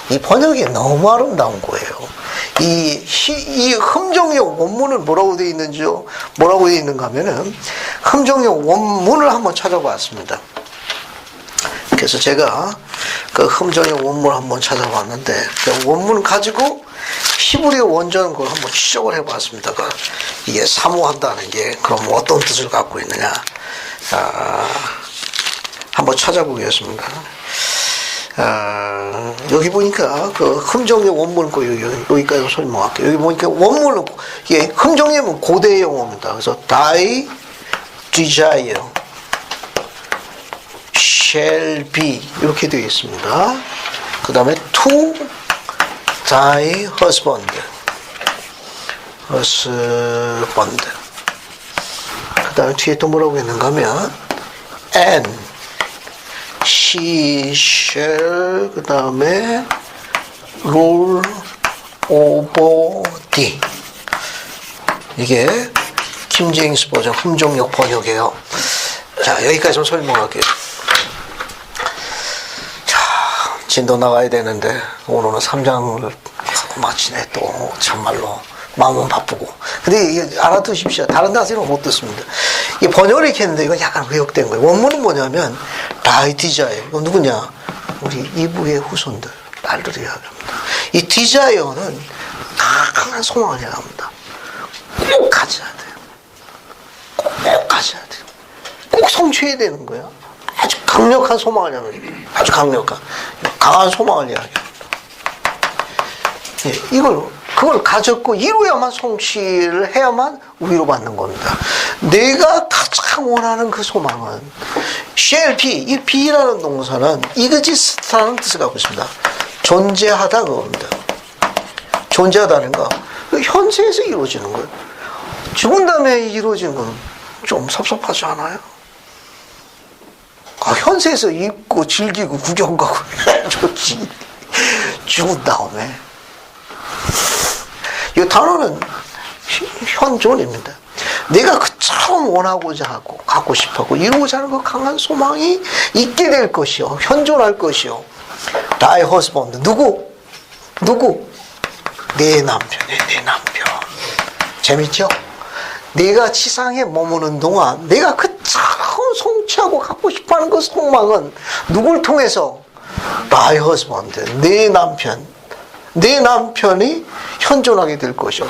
이 번역이 너무 아름다운 거예요. 이 흠정용 원문은 뭐라고 되어 있는가 하면은 흠정용 원문을 한번 찾아봤습니다. 그래서 제가 그 흠정용 원문을 한번 찾아봤는데 그 원문을 가지고 히브리어 원전 그걸 한번 추적을 해봤습니다. 이게 사모한다는 게 그럼 어떤 뜻을 갖고 있느냐? 한번 찾아보겠습니다. 여기 보니까 그 흠정용 원문 여기까지 설명할게요. 여기 보니까 원문은 이게 흠정용은 고대 영어입니다. 그래서 thy desire shall be 이렇게 되어 있습니다. 그 다음에 to thy husband. 그 다음에 뒤에 또 뭐라고 했는가 하면 and she shall 그 다음에 rule over thee. 이게 킹제임스 버전 흠정역 번역이에요. 자, 여기까지 좀 설명할게요. 자, 진도 나가야 되는데 오늘은 3장을 하고 마치네. 또 참말로 마음은 바쁘고. 근데 이게 알아두십시오. 다른 데서는 못 듣습니다. 이 번역을 이렇게 했는데 이건 약간 왜곡된 거예요. 원문은 뭐냐면 다이디자예요. 이건 누구냐? 우리 이브의 후손들, 딸들이 이야기합니다. 이 디자이어는 다 강한 소망을 향합니다. 꼭 가져야 돼요. 꼭 가져야 돼요. 꼭 성취해야 되는 거야. 아주 강력한 소망을 향합니다. 아주 강한 소망을 향합니다. 예, 그걸 가졌고 이루어야만 성취를 해야만 위로받는 겁니다. 내가 가장 원하는 그 소망은 shall be, 이 be라는 동사는 exist라는 뜻을 갖고 있습니다. 존재하다 그겁니다. 존재하다는 거 현세에서 이루어지는 거예요. 죽은 다음에 이루어지는 건 좀 섭섭하지 않아요? 현세에서 입고 즐기고 구경 가고 좋지. 죽은 다음에 이 단어는 현존입니다. 내가 그처럼 원하고자 하고 갖고 싶어하고 이루고자 하는 그 강한 소망이 있게 될 것이요, 현존할 것이요. Thy husband, 누구? 내 남편이에요. 내 남편. 재밌죠? 내가 지상에 머무는 동안 내가 그처럼 성취하고 갖고 싶어하는 그 소망은 누굴 통해서? Thy husband, 내 남편. 내 남편이 현존하게 될 것이요.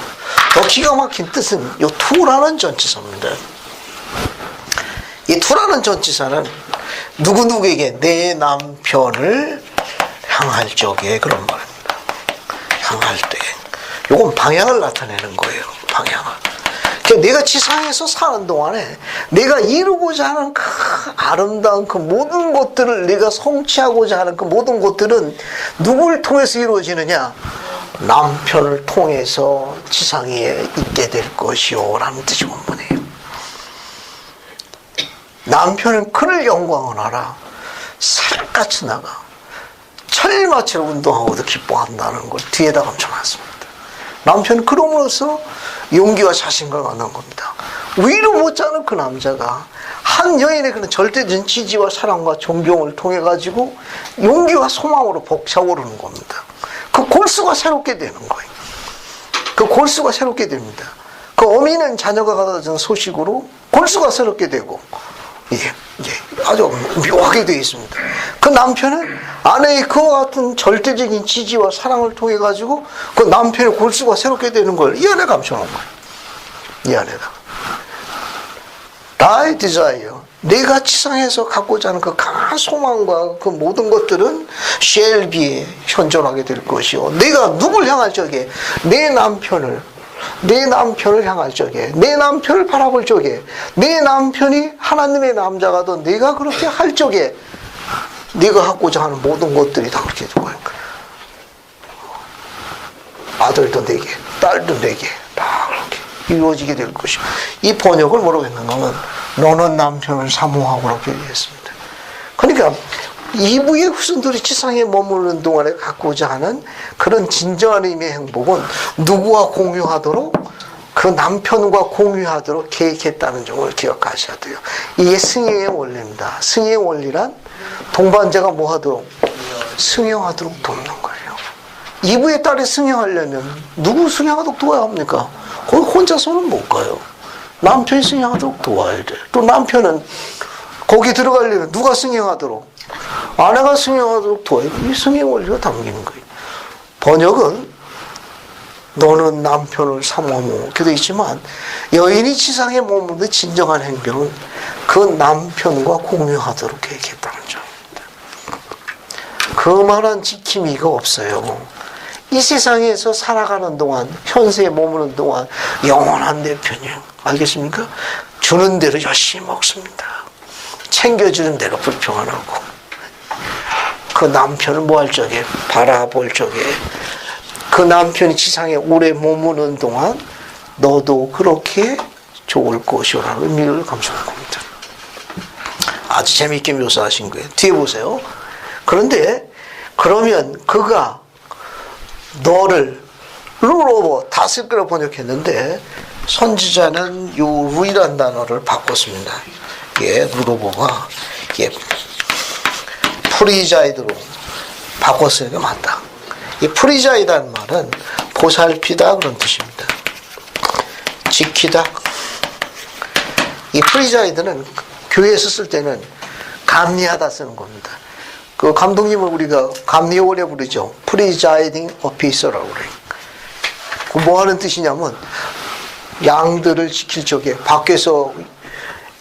더 기가 막힌 뜻은 이 to라는 전치사입니다. 이 to라는 전치사는 누구에게? 내 남편을 향할 적에 그런 말입니다. 향할 때. 이건 방향을 나타내는 거예요. 방향을. 그러니까 내가 지상에서 사는 동안에 내가 이루고자 하는 그 아름다운 그 모든 것들을 내가 성취하고자 하는 그 모든 것들은 누굴 통해서 이루어지느냐? 남편을 통해서 지상에 있게 될 것이요 라는 뜻이 원문이에요. 남편은 그를 영광하라. 살같이 나가 철마처럼 운동하고도 기뻐한다는 걸 뒤에다 감춰놨습니다. 남편은 그럼으로써 용기와 자신감을 얻는 겁니다. 위로 못자는 그 남자가 한 여인의 그런 절대적인 지지와 사랑과 존경을 통해 가지고 용기와 소망으로 벅차오르는 겁니다. 그 골수가 새롭게 되는 거예요. 그 골수가 새롭게 됩니다. 그 어미는 자녀가 가져준 소식으로 골수가 새롭게 되고, 이게 아주 묘하게 되어 있습니다. 그 남편은 아내의 그와 같은 절대적인 지지와 사랑을 통해 가지고 그 남편의 골수가 새롭게 되는 걸 이 안에 감춰놓은 거예요. 이 안에다. Thy desire, 내가 지상에서 갖고자 하는 그 강한 소망과 그 모든 것들은 shall be, 현존하게 될 것이요. 내가 누굴 향할 적에? 내 남편을 향할 적에, 내 남편을 바라볼 적에, 내 남편이 하나님의 남자가도 내가 그렇게 할 적에 네가 갖고자 하는 모든 것들이 다 그렇게 되고 있는 거야. 아들도 내게, 딸도 내게 다 그렇게 이루어지게 될 것이고, 이 번역을 뭐라고 했는가 하면 너는 남편을 사모하고라고 얘기했습니다. 그러니까 이브의 후손들이 지상에 머무르는 동안에 갖고자 하는 그런 진정한 의미의 행복은 누구와 공유하도록? 그 남편과 공유하도록 계획했다는 점을 기억하셔야 돼요. 이게 승행의 원리입니다. 승행의 원리란 동반자가 뭐 하도록? 승행하도록 돕는 거예요. 이브의 딸이 승행하려면 누구 승행하도록 도와야 합니까? 거기 혼자서는 못 가요. 남편이 승행하도록 도와야 돼. 또 남편은 거기 들어가려면 누가 승행하도록? 아내가 승행하도록 도와야 돼. 이 승행 원리가 담기는 거예요. 번역은 너는 남편을 사모하며 이렇게 되어 있지만 여인이 지상에 머무르는 진정한 행병은 그 남편과 공유하도록 계획했다는 점입니다. 그만한 지킴이가 없어요. 이 세상에서 살아가는 동안, 현세에 머무는 동안 영원한 내 편이에요. 알겠습니까? 주는 대로 열심히 먹습니다. 챙겨주는 대로 불평 안 하고, 그 남편을 뭐 할 적에? 바라볼 적에, 그 남편이 지상에 오래 머무는 동안 너도 그렇게 좋을 것이라는 의미를 감추는 겁니다. 아주 재미있게 묘사하신 거예요. 뒤에 보세요. 그런데 그러면 그가 너를 룰오버 다스리라 번역했는데 선지자는 요 루이란 단어를 바꿨습니다. 이게 룰오버가 이게 프리자이드로 바꿨으니까 맞다. 이 프리자이다는 말은 보살피다 그런 뜻입니다. 지키다. 이 프리자이드는 교회에서 쓸 때는 감리하다 쓰는 겁니다. 그 감독님을 우리가 감리원에 부르죠. 프리자이딩 오피서라고 그래요. 뭐 하는 뜻이냐면 양들을 지킬 적에 밖에서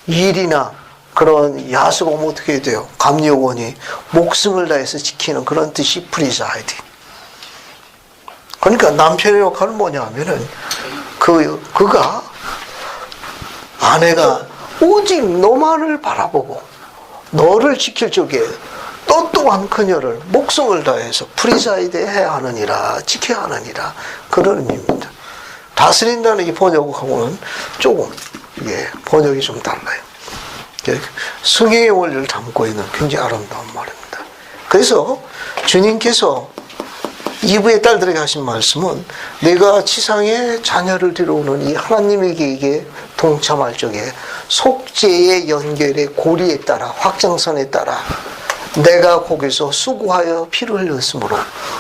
일이나 그런 야수가 오면 어떻게 돼요? 감리요원이 목숨을 다해서 지키는 그런 뜻이 프리사이드. 그러니까 남편의 역할은 뭐냐 하면은 그가 아내가 오직 너만을 바라보고 너를 지킬 적에 또 또한 그녀를 목숨을 다해서 프리사이드 해야 하느니라, 지켜야 하느니라, 그런 의미입니다. 다스린다는 이 번역하고는 조금 이게 번역이 좀 달라요. 성경의 원리를 담고 있는 굉장히 아름다운 말입니다. 그래서 주님께서 이브의 딸들에게 하신 말씀은 내가 지상에 자녀를 데려오는 이 하나님의 계획에 동참할 적에 속죄의 연결의 고리에 따라, 확장선에 따라 내가 거기서 수고하여 피를 흘렸으므로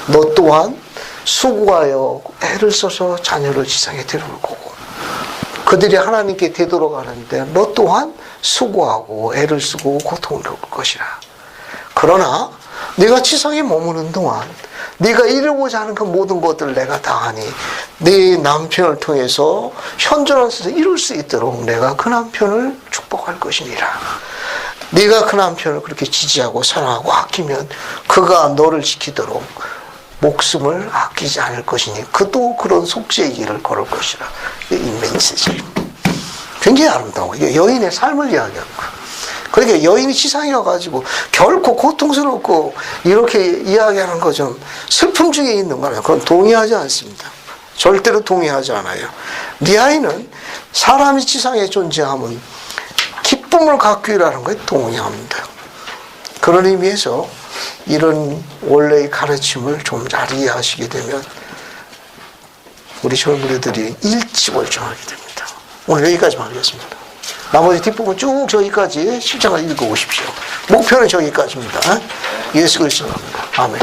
너 또한 수고하여 애를 써서 자녀를 지상에 데려올 거고, 그들이 하나님께 되돌아가는데 너 또한 수고하고 애를 쓰고 고통을 겪을 것이라. 그러나 네가 지상에 머무는 동안 네가 이루고자 하는 그 모든 것들을 내가 다 하니 네 남편을 통해서 현존한 데서 이룰 수 있도록 내가 그 남편을 축복할 것이니라. 네가 그 남편을 그렇게 지지하고 사랑하고 아끼면 그가 너를 지키도록 목숨을 아끼지 않을 것이니 그도 그런 속죄의 길을 걸을 것이라. 이 메시지 굉장히 아름다워. 이게 여인의 삶을 이야기하는 거야. 그러니까 여인이 지상에 와가지고 결코 고통스럽고 이렇게 이야기하는 거 좀 슬픔 중에 있는 거예요. 그건 동의하지 않습니다. 절대로 동의하지 않아요. 네 아이는 사람이 지상에 존재하면 기쁨을 갖기 위하는 것에 동의합니다. 그런 의미에서 이런 원래의 가르침을 좀 잘 이해하시게 되면 우리 젊은이들이 일취월장하게 됩니다. 오늘 여기까지만 하겠습니다. 나머지 뒷부분 쭉 저기까지 10장을 읽어오십시오. 목표는 저기까지입니다. 예수 그리스도입니다. 아멘.